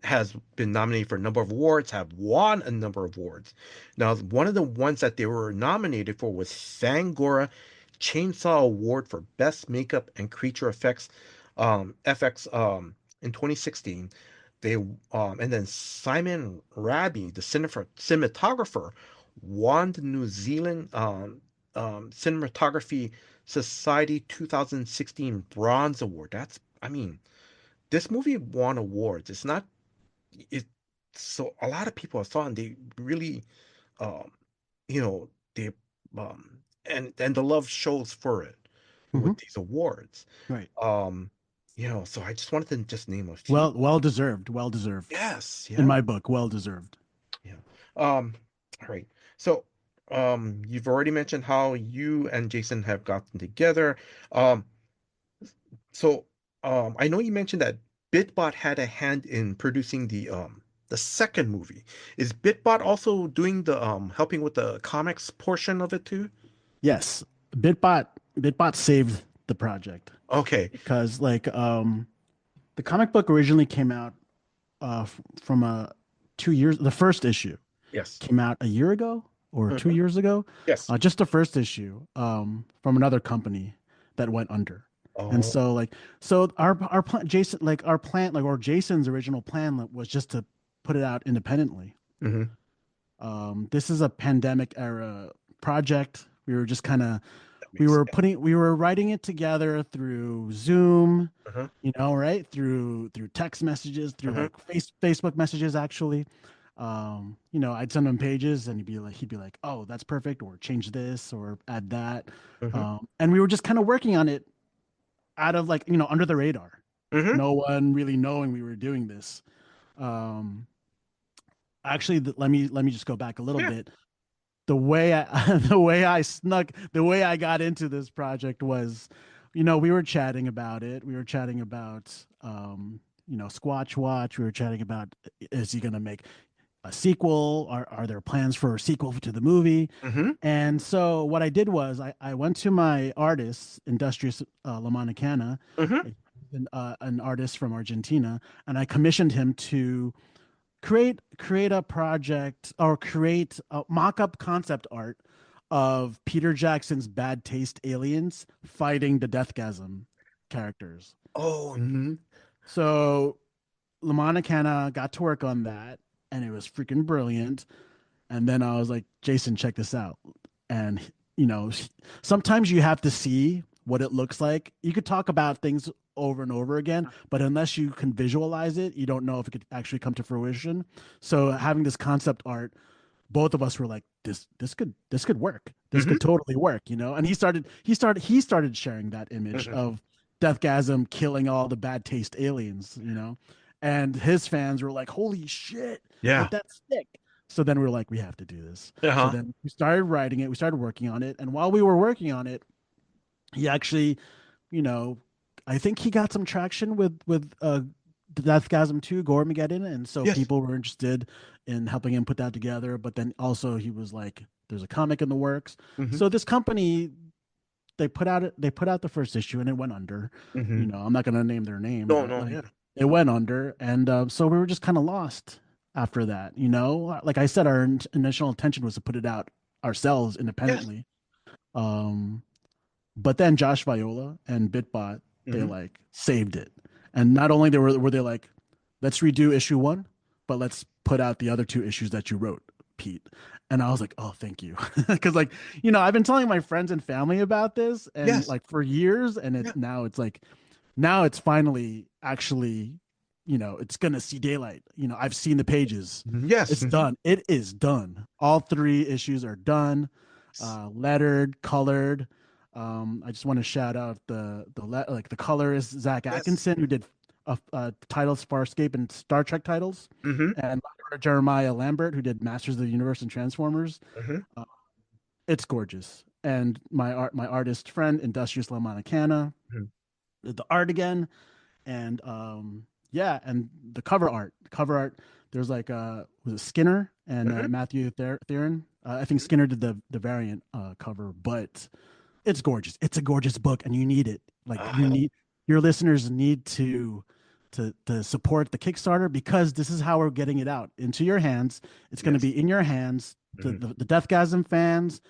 has been nominated for a number of awards, have won a number of awards. Now, one of the ones that they were nominated for was Fangora Chainsaw Award for Best Makeup and Creature Effects, FX, in 2016. And then Simon Raby, the cinematographer, won the New Zealand Cinematography Society 2016 Bronze Award. I mean, this movie won awards. It's not, it, so a lot of people saw it and they really, um, they, and the love shows for it
Hmm.
with these awards.
Right.
Um, so I just wanted to just name a few.
Well deserved. Well deserved.
Yes,
In
yeah,
my book, well deserved.
yeah. All right. So, you've already mentioned how you and Jason have gotten together. Um, So, I know you mentioned that Bitbot had a hand in producing the second movie. Is Bitbot also doing the helping with the comics portion of it too?
Yes. Bitbot Bitbot saved the project
Okay.
because the comic book originally came out from a 2 years. The first issue
Yes.
came out a year ago or two
Hmm.
years ago.
Yes.
Just the first issue from another company that went under. And
Oh.
so our plan, Jason, like our plan, like or Jason's original plan was just to put it out independently.
Hmm.
This is a pandemic era project. We were just kind of
That makes sense.
we were writing it together through Zoom,
Uh-huh.
right? Through text messages, through
Uh-huh.
like Facebook messages actually. I'd send him pages and he'd be like, "Oh, that's perfect," or change this or add that.
Uh-huh.
And we were just kind of working on it out of like, under the radar.
Hmm.
No one really knowing we were doing this. Um, Actually, let me just go back a little
Yeah.
bit. The way I got into this project was, we were chatting about it. We were chatting about, Squatch Watch. We were chatting about, is he going to make a sequel? Are there plans for a sequel to the movie?
Hmm.
And so what I did was I went to my artist, Industrious Lamanacana,
Hmm.
an artist from Argentina, and I commissioned him to create a project or create a mock-up concept art of Peter Jackson's bad taste aliens fighting the Deathgasm characters.
Oh. Mhm.
So Lamana Canna got to work on that and it was freaking brilliant. And then I was like, Jason, check this out. And you know, sometimes you have to see what it looks like. You could talk about things over and over again, but unless you can visualize it, you don't know if it could actually come to fruition. So having this concept art, both of us were like, this could work. This
Hmm.
could totally work, And he started sharing that image
Hmm.
of Deathgasm killing all the bad taste aliens. And his fans were like, holy shit,
Yeah.
like that's sick. So then we were like, we have to do this. So
Uh-huh.
then we started writing it, we started working on it. And while we were working on it, he actually, you know, I think he got some traction with Deathgasm 2, Goremageddon, and so
Yes.
people were interested in helping him put that together. But then also he was like, "There's a comic in the works."
Hmm.
So this company they put out the first issue and it went under.
Hmm.
I'm not gonna name their name,
No,
but
no,
like
yeah.
it went under, and so we were just kind of lost after that. Like I said, our initial intention was to put it out ourselves
Yes.
independently. Um, But then Josh Viola and Bitbot, they
Hmm.
like saved it. And not only were they like, let's redo issue one, but let's put out the other two issues that you wrote, Pete. And I was like, oh, thank you. Because like, I've been telling my friends and family about this and
Yes.
like for years, and
Yeah.
now it's finally actually, it's gonna see daylight. I've seen the pages.
Yes.
It's
Mhm.
done. It is done. All three issues are done, lettered, colored. I just want to shout out like the colorist Zach
Yes.
Atkinson, who did titles Farscape and Star Trek titles,
Hmm.
and Jeremiah Lambert, who did Masters of the Universe and Transformers.
Hmm.
Uh, it's gorgeous. And my artist friend Industrious Lamanacana did the art again, and yeah, and the cover art. There's like was it Skinner and
Hmm.
Matthew Theron. I think Skinner did the variant cover, but it's gorgeous. It's a gorgeous book, and you need it. Like
Oh,
your listeners need to support the Kickstarter because this is how we're getting it out into your hands. It's going to
yes.
be in your hands. The,
Hmm.
the the Deathgasm fans,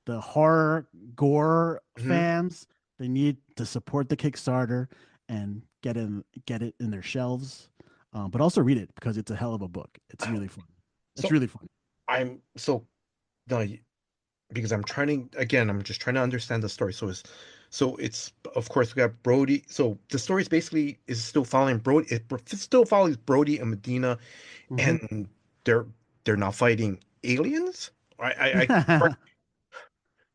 the horror gore
Hmm.
fans, they need to support the Kickstarter and get it in their shelves, but also read it because it's a hell of a book. It's really fun. It's
So
really fun.
I'm so no, because I'm trying to again, I'm just trying to understand the story. So it's of course we got Brody. So the story is basically is still following Brody. It still follows Brody and Medina,
Mhm.
and they're they're not fighting aliens. I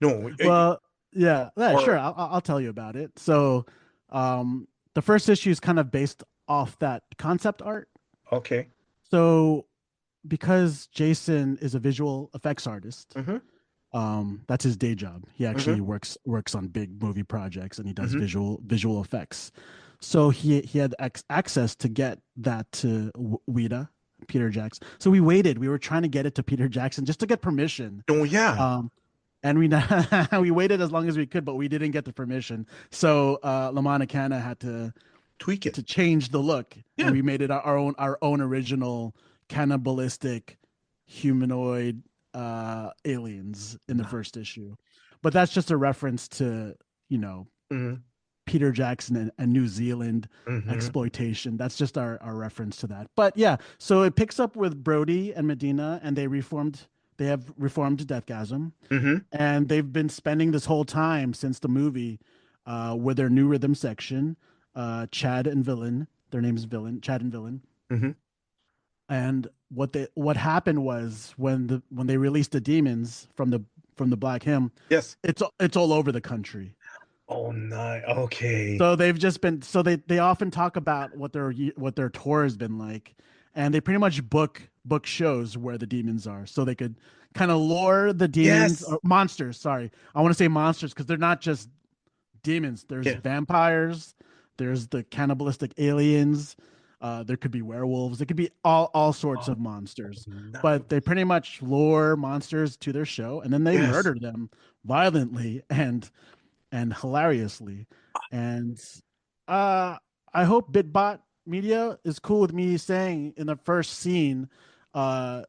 no,
Well, yeah, sure.
or
I'll tell you about it. So, the first issue is kind of based off that concept art.
okay.
So, because Jason is a visual effects artist,
Hmm.
that's his day job. He
Hmm.
actually works on big movie projects and he does
Hmm.
visual effects. So he had access to get that to Weta, Peter Jackson. So we waited. We were trying to get it to Peter Jackson just to get permission.
Oh yeah,
Um, and we waited as long as we could, but we didn't get the permission. So Lamana Kana had
tweak it.
to change the look, and
Yeah.
we made it our own original cannibalistic humanoid aliens in the first issue. But that's just a reference to you know
Hmm.
Peter Jackson and New Zealand
Hmm.
exploitation. That's just our reference to that. But yeah, so it picks up with Brody and Medina, and they have reformed Deathgasm,
Hmm.
and they've been spending this whole time since the movie with their new rhythm section, Chad and Villain. Their name's Villain, Chad and Villain.
Hmm.
And what happened was when they released the demons from the Black Hymn,
Yes.
it's all over the country.
Oh no. Okay.
So they've just been so they often talk about what their tour has been like, and they pretty much book shows where the demons are, so they could kind of lure the demons
Yes.
or monsters. Sorry, I want to say monsters because they're not just demons. There's
Yeah.
vampires. There's the cannibalistic aliens. There could be werewolves. There could be all sorts
Oh
of monsters.
no.
But they pretty much lure monsters to their show, and then they
Yes.
murder them violently and hilariously. And uh, I hope Bitbot Media is cool with me saying in the first scene, uh,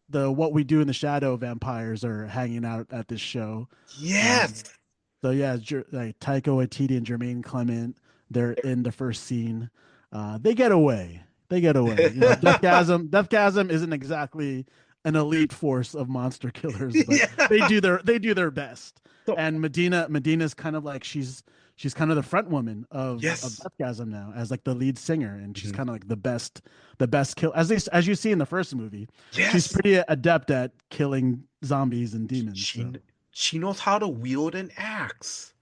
the what we do in the shadow vampires are hanging out at this show.
Yes.
Um, so yeah, like Taika Waititi and Jermaine Clement, they're in the first scene. They get away. They get away. Deathgasm isn't exactly an elite force of monster killers, but
Yeah.
they do their best.
So
And Medina's kind of like she's kind of the front woman of
yes.
Deathgasm now as like the lead singer, and she's
Mhm.
kind of like the best kill as you see in the first movie. She's
Yes.
pretty adept at killing zombies and demons.
She
So
kn- she knows how to wield an axe.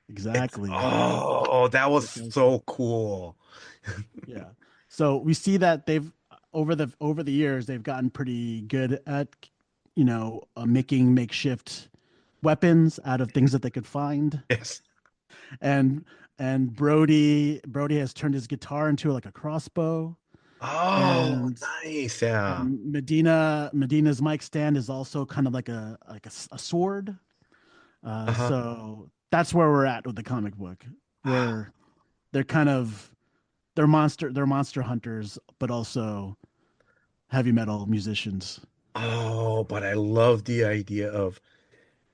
It's
exactly.
oh, that was
Precisely.
so cool.
Yeah. So we see that they've over the years they've gotten pretty good at making makeshift weapons out of things that they could find.
Yes.
And Brody has turned his guitar into like a crossbow.
Oh,
And
nice. Yeah.
Medina's mic stand is also kind of like a sword.
Uh-huh.
So that's where we're at with the comic book.
Ah,
Where they're kind of they're monster hunters, but also heavy metal musicians.
oh, but I love the idea of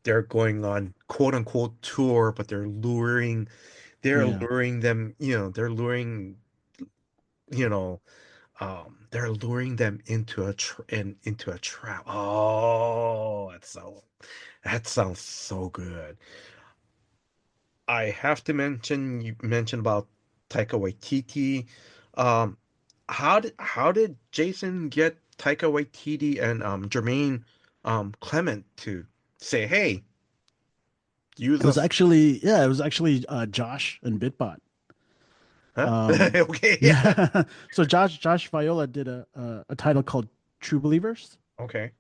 they're going on quote unquote tour, but they're
Yeah.
luring them, you know, they're luring them into a trap. Oh, that sounds so good. I have to mention you mentioned about Taika Waititi. Um, how did Jason get Taika Waititi and Jermaine Clement to say, "Hey, use
It was
us"?
actually, yeah, it was actually Josh and Bitbot.
Huh?
Um,
Okay, yeah.
yeah. So Josh Viola did a title called True Believers.
Okay.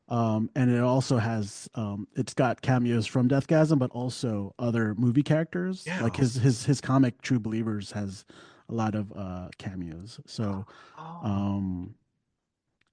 And it also has it's got cameos from Deathgasm, but also other movie characters. Like
Yeah.
his comic True Believers has a lot of cameos. So
Oh,
um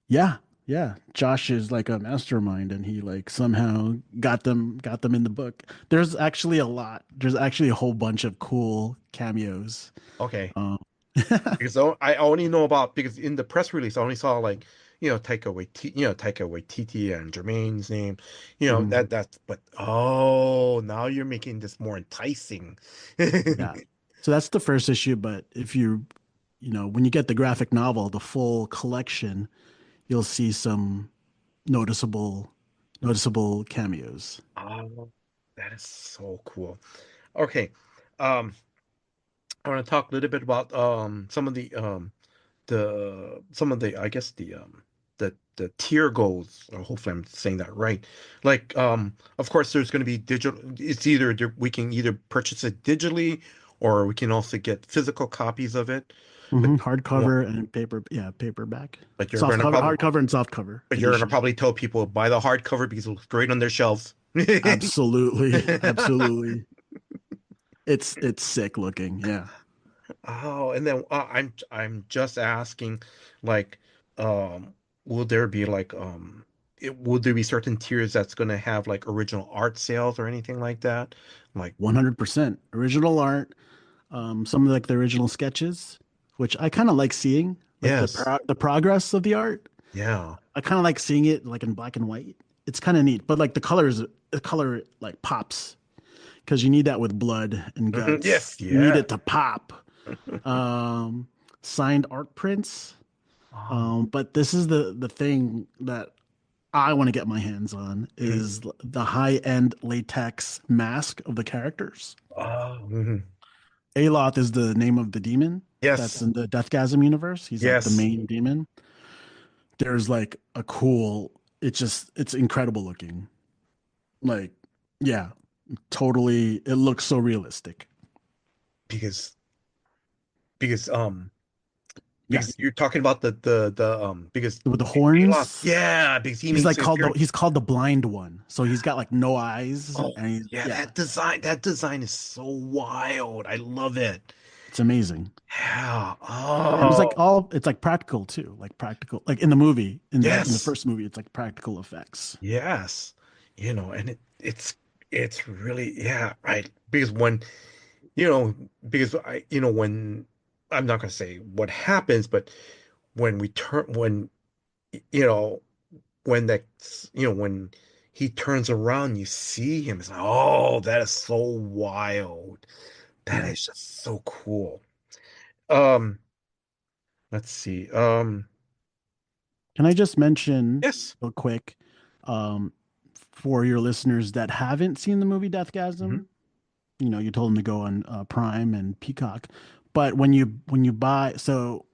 yeah, yeah. Josh is like a mastermind and he like somehow got them in the book. There's actually a lot. There's actually a whole bunch of cool cameos.
okay.
Um
Because I only know about because in the press release I only saw like Taika Waititi and Jermaine's name,
mhm,
but oh, now you're making this more enticing.
yeah. So that's the first issue, but if when you get the graphic novel, the full collection, you'll see some noticeable noticeable cameos.
Oh, that is so cool. Okay, um, I want to talk a little bit about some of the I guess the tier goals. Hopefully I'm saying that right. Like of course there's going to be digital. It's either we can either purchase it digitally or we can also get physical copies of it. But
Hardcover and paperback,
but you're
soft
gonna
cover,
probably
hardcover and soft cover
but you're gonna
edition.
probably tell people buy the hardcover because it looks great on their shelves.
Absolutely, absolutely. It's sick looking. Yeah.
Oh, and then I'm just asking, like, um, will there be like will there be certain tiers that's gonna have like original art sales or anything like that? Like,
100% original art. Some of like the original sketches, which I kind of like seeing, like
yes,
the progress of the art.
yeah,
I kind of like seeing it like in black and white. It's kind of neat, but like the color like pops because you need that with blood and guts.
yes,
You need
yeah.
it to pop. Um, Signed art prints.
Oh,
But this is the thing that I want to get my hands on
mhm.
is the high end latex mask of the characters.
Oh, mhm.
Aloth is the name of the demon that's
Yes,
in the Deathgasm universe. He's like the
yes,
main demon. There's like a cool, it's incredible looking. Like, yeah, totally. It looks so realistic.
because because
Yeah.
you're talking about the because
With the
Alok,
horns,
yeah, because he
he's
makes
like
his
called
appearance.
he's called the blind one. So he's got like no eyes
Oh,
and
yeah,
yeah,
that design is so wild. I love it.
it's amazing.
Yeah.
And
Oh,
it's like practical too, like practical, like in the movie, in the
yes.
first movie, it's like practical effects.
Yes. And it's really yeah, right. Because you know, because when I'm not gonna say what happens, but when we turn you know, when that when he turns around, you see him. It's like, oh, that is so wild. That
Yeah.
is just so cool. Um, let's see.
Can I just mention
Yes.
real quick, um, for your listeners that haven't seen the movie
Hmm.
Deathgasm, you told them to go on Prime and Peacock, but when you buy, so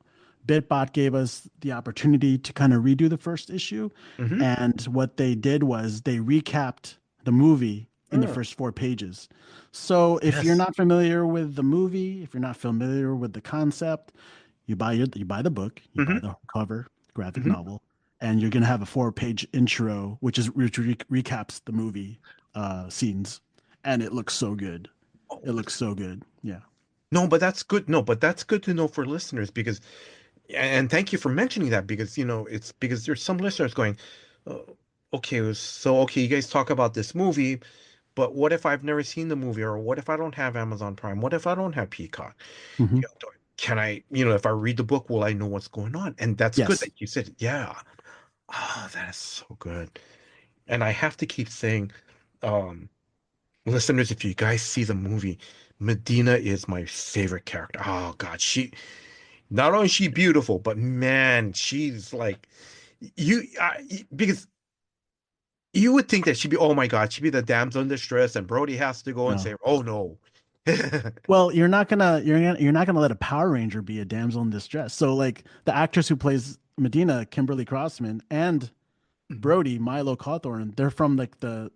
Bitbot gave us the opportunity to kind of redo the first issue,
Hmm.
and what they did was they recapped the movie in the
Oh,
first 4 pages. So if you're
yes.
not familiar with the movie, if you're not familiar with the concept, you buy the book, you buy
Hmm.
the cover graphic
Hmm.
novel, and you're gonna have a 4 page intro, which recaps the movie scenes, and it looks so good.
Oh,
It looks so good. Yeah.
no, but that's good. No, but that's good to know for listeners because, and thank you for mentioning that because, it's because there's some listeners going, oh, okay, so, okay, you guys talk about this movie, but what if I've never seen the movie or what if I don't have Amazon Prime? What if I don't have Peacock?
Hmm.
Can I, if I read the book, will I know what's going on? And that's good
Yes.
that you said, yeah. Ah, that is so good. And I have to keep saying, um listeners, if you guys see the movie, Medina is my favorite character. Oh God, she not only is she beautiful, but man, she's like because you would think that she'd be, oh my God, she'd be the damsel in distress, and Brody has to go and
No.
say, oh no.
Well, you're not gonna let a Power Ranger be a damsel in distress. So like the actress who plays Medina, Kimberly Crossman, and Brody, Milo Cawthorn, they're from like the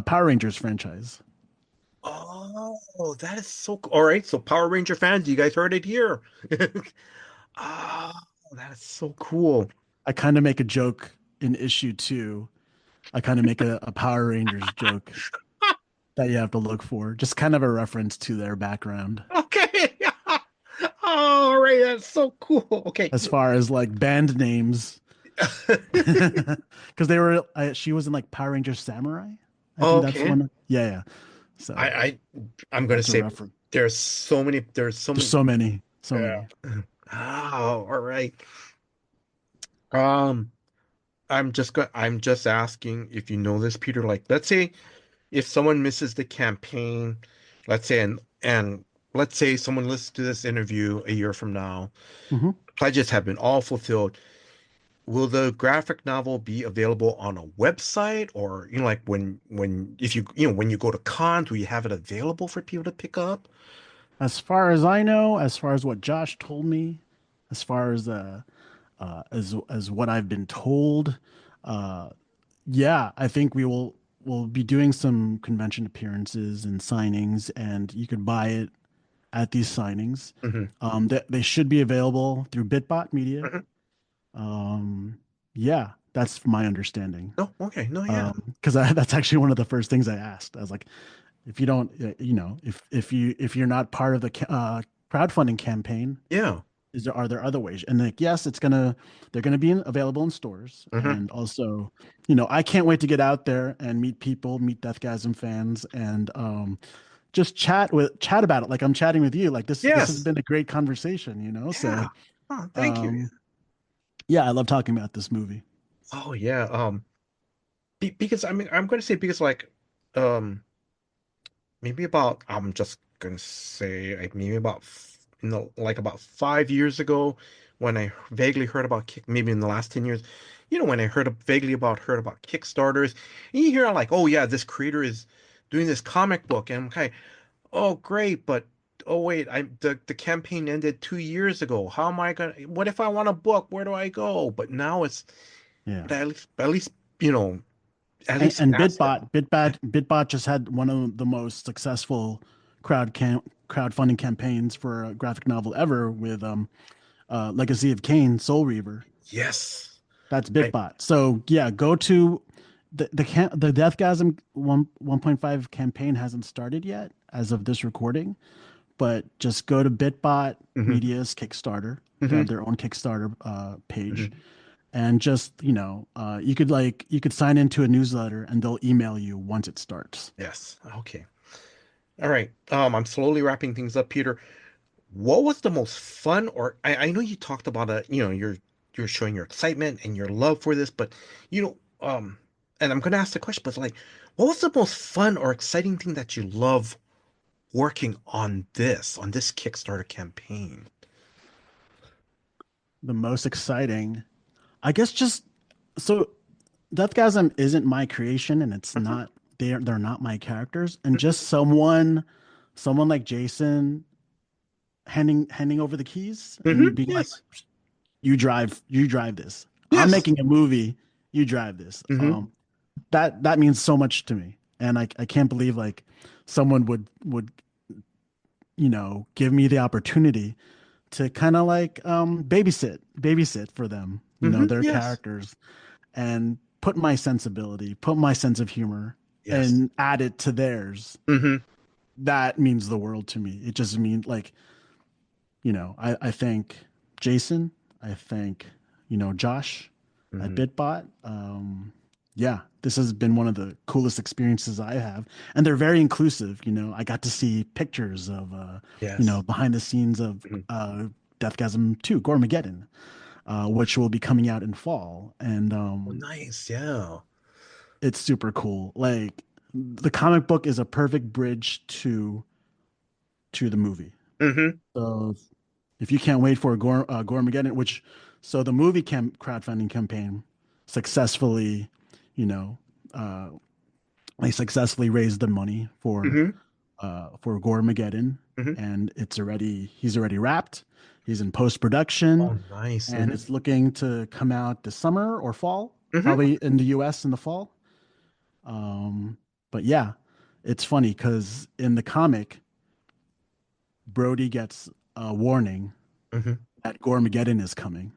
Power Rangers franchise.
Oh, that is so cool. All right, so Power Ranger fans, you guys heard it here. Oh, that is so cool.
I kind of make a joke in issue 2. I kind of make a Power Rangers joke that you have to look for, just kind of a reference to their background.
Okay. All right, that's so cool. Okay.
As far as like band names, because she was in like Power Rangers Samurai. I think that's
Okay.
one. Yeah, yeah.
I,
So
I I'm gonna
that's a
say
reference.
there's so
There's
many.
so many, so
Yeah.
many.
Oh, all right. Um, I'm just asking if you know this, Peter. Like, let's say if someone misses the campaign, let's say and let's say someone listens to this interview a year from now,
Hmm.
pledges have been all fulfilled. Will the graphic novel be available on a website, or like when if when you go to cons, will you have it available for people to pick up?
As far as I know, as far as what Josh told me, as far as what I've been told, uh, yeah, I think we'll be doing some convention appearances and signings, and you could buy it at these signings.
Hmm.
They should be available through Bitbot Media.
Hmm.
Yeah, that's my understanding.
No, okay, no, yeah,
Because that's actually one of the first things I asked. I was like, if you don't, if you're not part of the crowdfunding campaign,
yeah.
are there other ways? And like, yes, they're gonna be available in stores,
Hmm.
and also, I can't wait to get out there and meet people, meet Deathgasm fans, and just chat about it like I'm chatting with you. Like this has
Yes,
been a great conversation.
yeah.
So
Oh, thank you.
um, yeah, I love talking about this movie.
Oh, yeah. Because I mean, I'm going to say because like, um, maybe about I'm just gonna say like maybe about like about 5 years ago when I vaguely heard about Kick maybe in the last 10 years, when I heard about Kickstarters, and you hear like, oh yeah, this creator is doing this comic book, and I'm kind of, oh great, but oh wait, the campaign ended 2 years ago. How am I gonna? What if I want a book? Where do I go? But now it's
Yeah.
at least you know at
And,
least
and
that's it.
Bitbot just had one of the most successful crowdfunding campaigns for a graphic novel ever with Legacy of Kain, Soul Reaver.
Yes.
That's
I
Bitbot. So yeah, go to the Deathgasm 1.5 campaign hasn't started yet as of this recording, but just go to Bitbot
hmm
Media's Kickstarter. They
hmm
have their own Kickstarter page,
hmm
and just you could sign into a newsletter and they'll email you once it starts.
Yes. Okay. All right. I'm slowly wrapping things up, Peter. What was the most fun, or I know you talked about you're showing your excitement and your love for this, but you know, um, and I'm gonna ask the question, but like, what was the most fun or exciting thing that you love working on this Kickstarter campaign?
The most exciting, I guess, just so Deathgasm isn't my creation, and it's
Hmm.
not they're not my characters, and just someone like Jason handing over the keys
Hmm.
and being like,
Yes.
you drive this. I'm
Yes.
making a movie, you drive this.
Hmm.
That means so much to me, and I can't believe like someone would give me the opportunity to kind of like babysit for them,
Hmm.
their
Yes.
characters, and put my sensibility, put my sense of humor,
Yes.
and add it to theirs.
Hmm.
That means the world to me. It just means like, I thank Jason, I thank, Josh at
Hmm.
Bitbot. Yeah, this has been one of the coolest experiences I have. And they're very inclusive. I got to see pictures of,
Yes.
behind the scenes of
Hmm.
Deathgasm 2, Goremageddon, which will be coming out in fall. And
Oh, nice. Yeah.
it's super cool. Like, the comic book is a perfect bridge to the movie.
Mm-hmm.
So if you can't wait for Goremageddon, which so the movie crowdfunding campaign successfully, you know, uh, they successfully raised the money
Mm-hmm.
for Goremageddon,
Mm-hmm.
and he's already wrapped. He's in post production,
Oh, nice.
and
Mm-hmm.
it's looking to come out this summer or fall,
Mm-hmm.
probably in the U.S. in the fall. Um, but yeah, it's funny because in the comic, Brody gets a warning
Mm-hmm.
that Goremageddon is coming.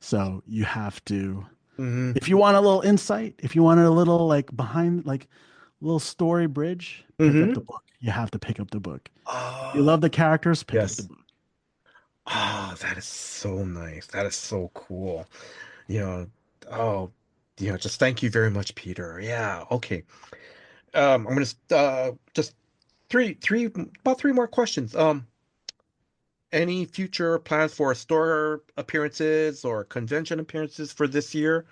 So you have to,
Mm-hmm.
if you want a little insight, if you want a little like behind, like little story bridge, pick up
Mm-hmm.
the book. You have to pick up the book. If you
Oh,
love the characters, pick up the
yes.
book.
Oh, that is so nice. That is so cool. You know, oh, just thank you very much, Peter. Yeah, okay. I'm gonna just about three more questions. Any future plans for store appearances or convention appearances for this year?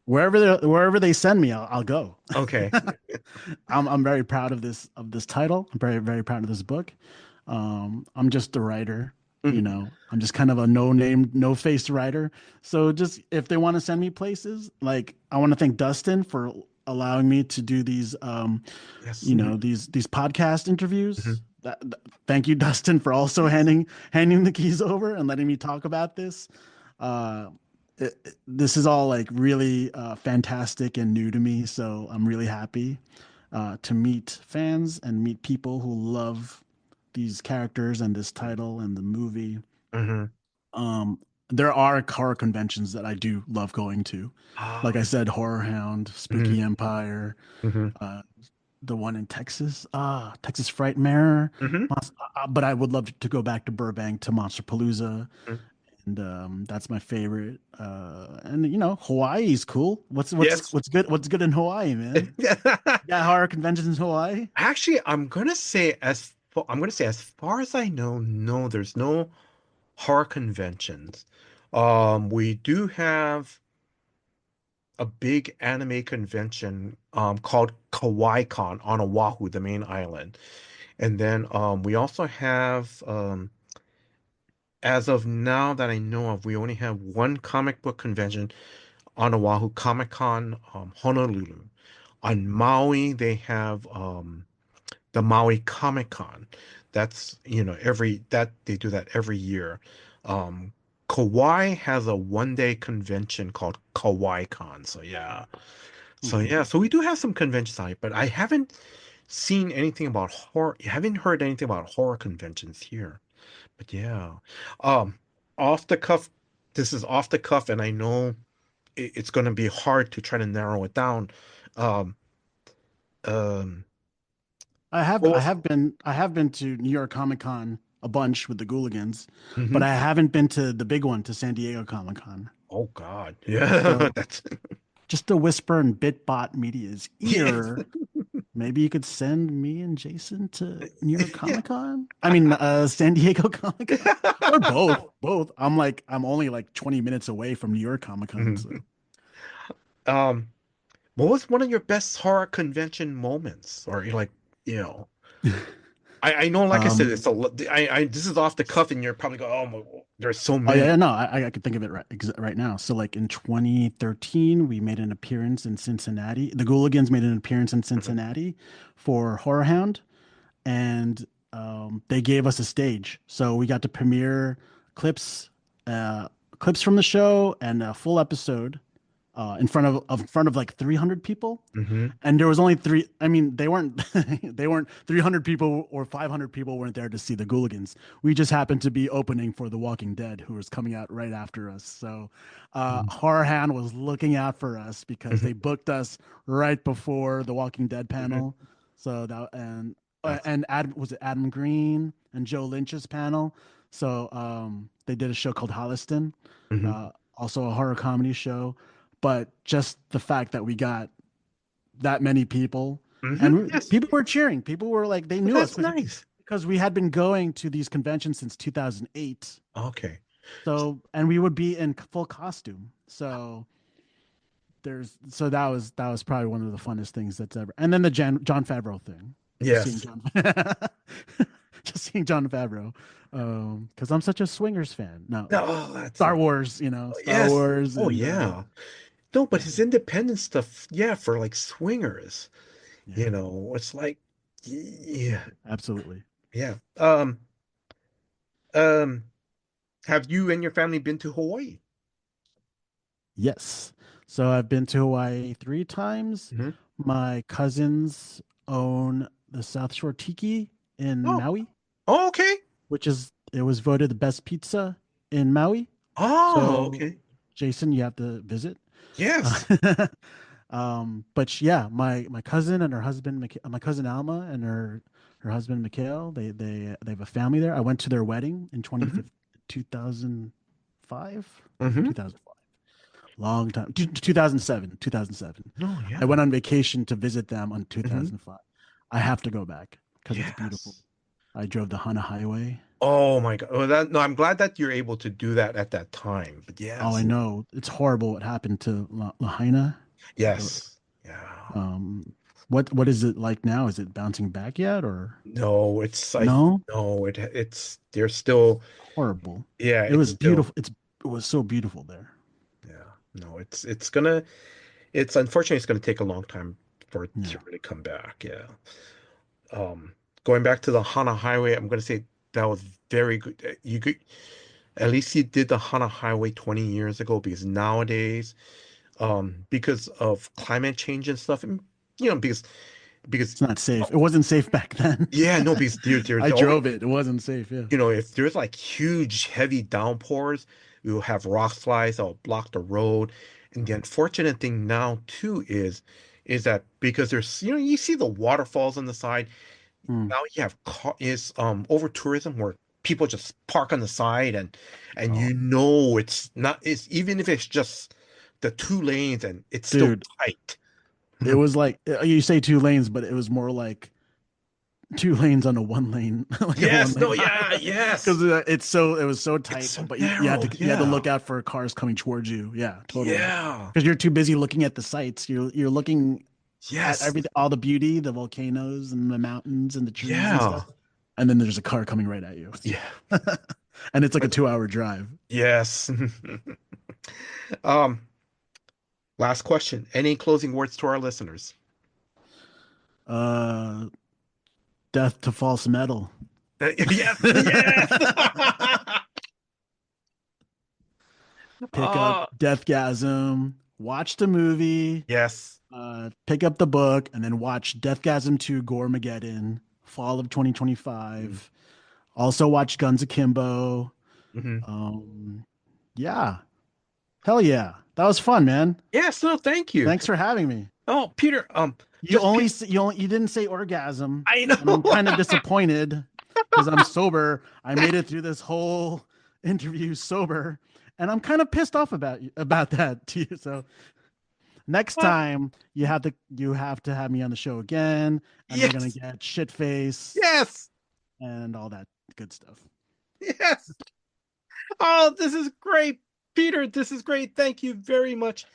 Wherever they send me, I'll go.
Okay.
I'm very proud of this title. I'm very proud of this book. I'm just a writer, you
Mhm.
know. I'm just kind of a no name, no face writer. So just if they want to send me places, like I want to thank Dustin for allowing me to do these
Yes.
you know, these podcast
Mhm.
interviews. Thank you, Dustin, for also
Yes.
handing the keys over and letting me talk about this. Uh, this is all like really fantastic and new to me, so I'm really happy to meet fans and meet people who love these characters and this title and the movie.
Hmm.
Um, there are horror conventions that I do love going to. Like I
Ah.
said, Horror Hound,
Hmm.
Spooky Empire,
Hmm.
uh, the one in Texas, Texas Frightmare.
Hmm.
But I would love to go back to Burbank to Monster Palooza, and that's my favorite. And you know, Hawaii's cool.
Yes.
What's good in Hawaii, man? Yeah, horror conventions in Hawaii.
Actually, I'm gonna say as far as I know, no, there's no horror conventions. We do have a big anime convention called KawaiiCon on Oahu, the main island. And then we also have as of now that I know of, we only have one comic book convention on Oahu, Comic-Con Honolulu. On Maui, they have the Maui Comic Con. That's, every that they do that every year. Um, Kauai has a one-day convention called Kauai Con. So yeah. So
Mhm.
yeah, so we do have some conventions out here, but I haven't seen anything about horror. You haven't heard anything about horror conventions here. But yeah. Um, off the cuff, this is off the cuff, and I know it's going to be hard to try to narrow it down. Um, um, what was,
I have been to New York Comic Con a bunch with the Gooligans, but
mhm.
I haven't been to the big one, to San Diego Comic Con.
Oh God. Yeah,
So
that's
just a whisper in Bitbot Media's
yes.
ear. Maybe you could send me and Jason to New York
Yeah.
Comic Con. I mean, San Diego Comic Con, or both. Both. I'm only like 20 minutes away from New York Comic Con, so.
Mhm. Um, what was one of your best horror convention moments? Or you're like, you know, I know, like I said,
Um,
it's a this is off the cuff, and you're probably going, oh my, there's so
Oh
many.
yeah, no, I could think of it right now. So like in 2013, we made an appearance in Cincinnati. The Gooligans made an appearance in
Mhm.
Cincinnati for Horror Hound, and they gave us a stage. So we got to premiere clips, uh, clips from the show and a full episode in front of like 300 people.
Mhm.
And there was only three. I mean, they weren't they weren't 300 people or 500 people weren't there to see the Gooligans. We just happened to be opening for The Walking Dead, who was coming out right after us. So Horror Hand was looking out for us because
Mhm.
they booked us right before The Walking Dead
Mhm.
panel. So that
That's
and was it Adam Green and Joe Lynch's panel? So they did a show called Holliston,
mhm.
also a horror comedy show. But just the fact that we got that many people,
Mhm.
and
Yes.
people were cheering. People were like, they
Well,
knew us
that's nice.
because we had been going to these conventions since 2008.
Okay.
So, and we would be in full costume. So that was probably one of the funnest things that's ever. And then the John Favreau thing, just seeing
Yes.
John, just seeing John Favreau, because I'm such a Swingers fan. No,
No, that's
Star Wars, Star
yes.
Wars,
Oh
and
yeah. No, but
yeah,
his independent stuff, yeah, for like swingers,
yeah,
it's like, yeah,
absolutely.
yeah. Um, have you and your family been to Hawaii?
Yes. So I've been to Hawaii 3 times.
Hmm.
My cousins own the South Shore Tiki in
Oh,
Maui,
oh, okay.
it was voted the best pizza in Maui.
Oh,
So,
okay.
Jason, you have to visit.
Yes.
Uh, but yeah, my cousin and her husband, my cousin Alma and her husband Mikhail, they have a family there. I went to their wedding in
Hmm.
2005,
Hmm.
2005, long time, 2007.
No,
I
yeah.
went on vacation to visit them on
Hmm.
2005. I have to go back because it's beautiful.
Yes.
I drove the Hana Highway.
Oh my God. Well, no, I'm glad that you're able to do that at that time. But
Oh, I
yes.
know it's horrible what happened to Lahaina. The,
Yes. Yeah.
what is it like now? Is it bouncing back yet or
No, it's I
no?
no, it's they're still,
Horrible.
yeah,
It
it's
was
still,
beautiful. It was so beautiful there.
yeah. No, it's unfortunately it's gonna take a long time for it to
Yeah.
really come back. Yeah. Um, Going back to the Hana Highway, I'm gonna say that was very good. You could at least you did the Hana Highway 20 years ago, because nowadays, because of climate change and stuff, and because
It's not safe. It wasn't safe back then.
yeah, no, because there's
I
always,
drove it. It wasn't safe. Yeah.
if there's like huge heavy downpours, we will have rock slides that will block the road. And the
Right.
unfortunate thing now too is that because there's, you see the waterfalls on the side.
Mm.
Now you have over tourism where people just park on the side, and
Oh,
it's not, it's even if it's just the two lanes and it's still
dude,
tight.
it was like you say 2 lanes, but it was more like 2 lanes on a 1 lane, like a one
Yes, no,
lane
yeah,
highway,
yes.
because it was so
It's
tight.
so
But
narrow,
you had to
yeah.
look out for cars coming towards you. Yeah, totally.
Yeah.
Because you're too busy looking at the sights. You're looking at
Yes.
everything, all the beauty, the volcanoes and the mountains and the trees and
Yeah.
stuff, and then there's a car coming right at you,
Yeah.
and it's like a 2 hour drive.
Yes. Um, Last question. Any closing words to our listeners?
Uh, Death to false metal.
Yes, yes.
Pick up
Uh,
Deathgasm, watch the movie,
yes.
pick up the book, and then watch Deathgasm 2 Goremageddon, fall of
Mm.
2025. Also watch Guns Akimbo.
Hmm.
Um, yeah. Hell yeah. That was fun, man.
Yes, no, thank you.
Thanks for having me.
Oh, Peter,
You
just
only
pe
s- you only, you didn't say orgasm,
I
and I'm
know.
kind of disappointed because I'm sober. I made it through this whole interview sober, and I'm kind of pissed off about that to you. So next
Well,
time you have to have me on the show again, and we're gonna
yes,
get shit face
yes,
and all that good stuff.
yes. Oh, this is great, Peter. This is great. Thank you very much.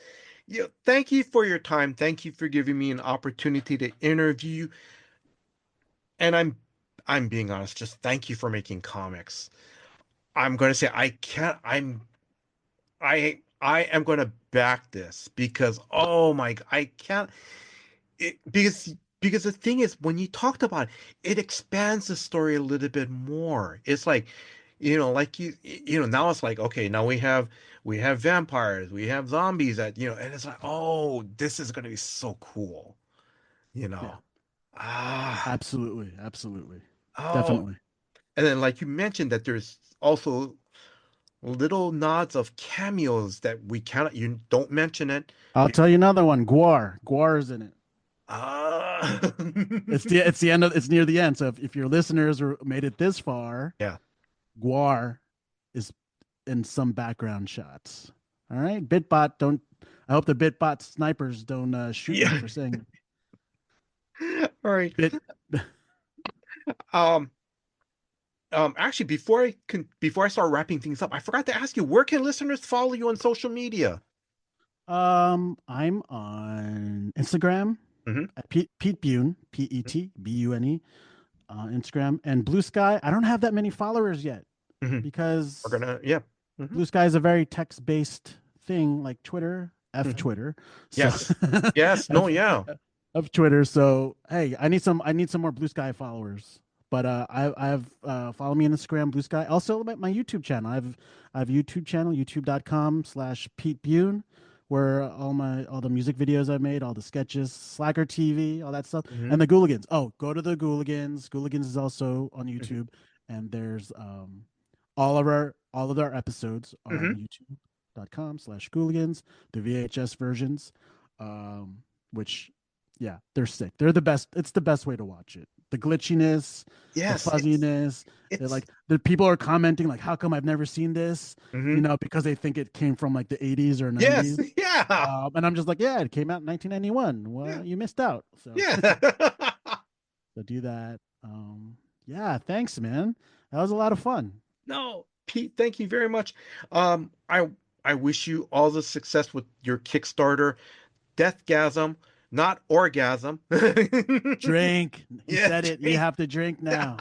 Thank you for your time. Thank you for giving me an opportunity to interview. And I'm being honest. Just thank you for making comics. I'm going to say I can't. I am going to back this because oh my, I can't. Because the thing is, when you talked about it, it expands the story a little bit more. It's like, like now it's like, okay, now we have vampires, we have zombies that, and it's like, oh, this is gonna be so cool, you
Yeah,
know. Ah,
absolutely,
oh,
definitely.
and then like you mentioned that there's also little nods of cameos that we cannot, you don't mention it.
I'll
You,
tell you another one. Guar. Guar is in it.
ah,
It's the end of it's near the end. So if your listeners made it this far,
yeah.
Guar is in some background shots. All right, Bitbot don't. I hope the Bitbot snipers don't shoot me
Yeah.
for saying
All right.
Bit.
Um, Actually, before I start wrapping things up, I forgot to ask you, where can listeners follow you on social media?
I'm on Instagram
Hmm.
at Pete Bune, Petbune, Instagram, and Blue Sky. I don't have that many followers yet
Hmm. We're
because
gonna, yeah. Hmm.
Blue Sky is a very text-based thing, like Twitter, F
Hmm.
Twitter. So
Yes. Yes. No.
F,
Yeah.
of Twitter. So hey, I need some more Blue Sky followers. But I've follow me on Instagram, Blue Sky. Also my YouTube channel. I have a YouTube channel, youtube.com/Pete Bune, where all the music videos I've made, all the sketches, Slacker TV, all that stuff,
Hmm.
and the Gooligans. Oh, go to the Gooligans. Gooligans is also on
Hmm.
YouTube, and there's all of our episodes are on
Hmm.
youtube.com/Gooligans, the VHS versions, which yeah, they're sick. They're the best. It's the best way to watch it. The glitchiness, the
Yes.
fuzziness. They're
It's,
like the people are commenting like, "How come I've never seen this?"
hmm.
Because they think it came from like the 80s or
Yes.
90s.
Yeah.
And I'm just like, yeah, it came out in 1991.
Yeah.
Well, you missed out. So,
Yeah.
so do that. Yeah, thanks, man. That was a lot of fun.
No, Pete, thank you very much. I wish you all the success with your Kickstarter, Deathgasm, not orgasm.
Drink. He
Yeah,
said it. You
drink.
have to drink now.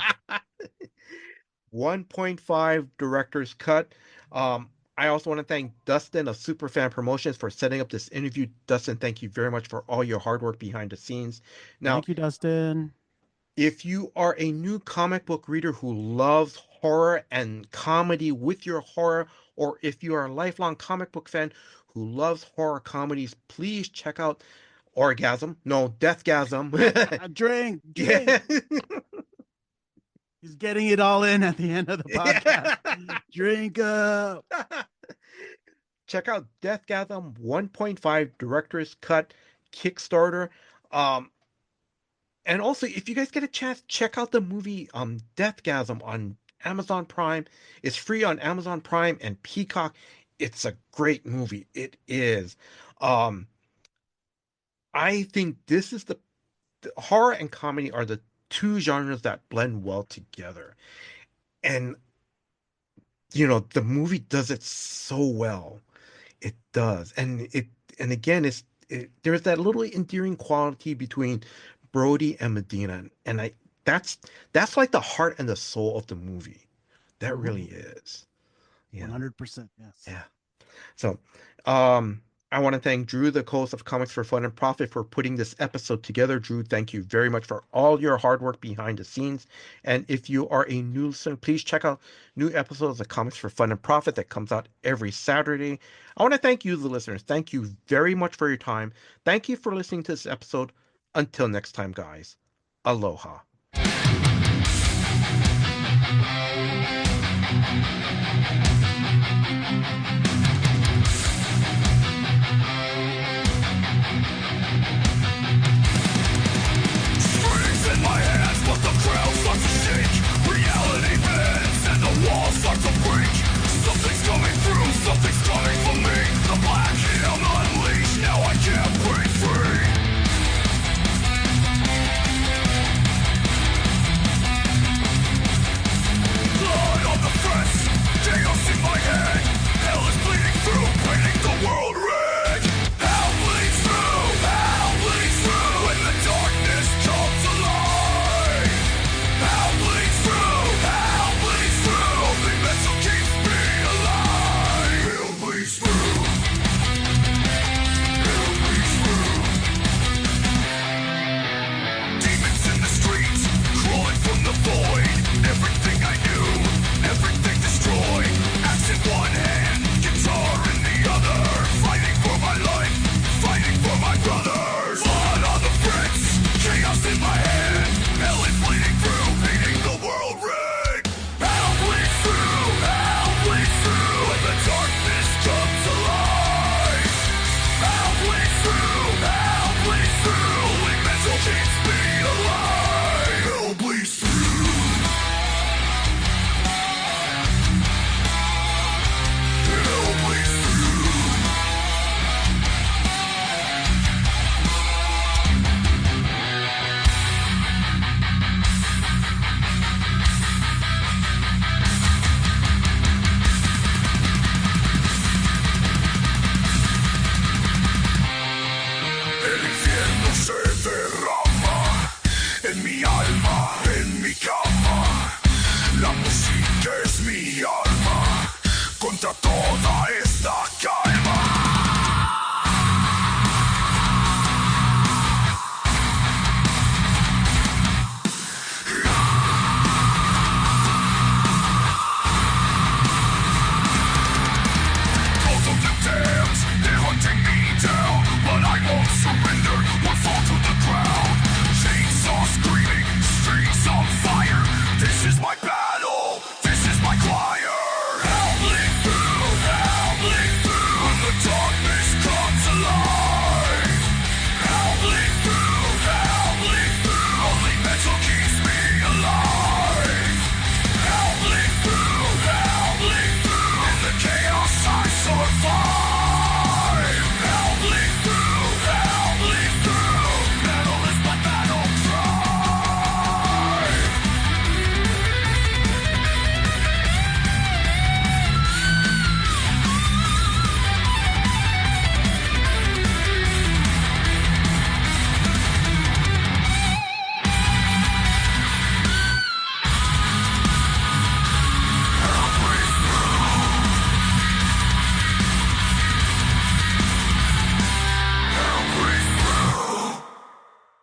1.5 director's cut. I also want to thank Dustin of Superfan Promotions for setting up this interview. Dustin, thank you very much for all your hard work behind the scenes. Now,
Thank you, Dustin.
if you are a new comic book reader who loves horror and comedy with your horror, or if you are a lifelong comic book fan who loves horror comedies, please check out Orgasm. No, Deathgasm.
Drink,
Yeah.
drink. He's getting it all in at the end of the podcast.
Yeah.
Drink up.
Check out Deathgasm 1.5 Director's Cut Kickstarter. Um, and also, if you guys get a chance, check out the movie Deathgasm on Amazon Prime. It's free on Amazon Prime and Peacock. It's a great movie. It is. Um, I think this is the horror and comedy are the two genres that blend well together. And the movie does it so well. It does. And again, there's that little endearing quality between Brody and Medina. And that's like the heart and the soul of the movie. That really is. Yeah.
100%. Yes.
Yeah. So, um, I want to thank Drew, the co-host of Comics for Fun and Profit, for putting this episode together. Drew, thank you very much for all your hard work behind the scenes. And if you are a new listener, please check out new episodes of Comics for Fun and Profit that comes out every Saturday. I want to thank you, the listeners. Thank you very much for your time. Thank you for listening to this episode. Until next time, guys. Aloha.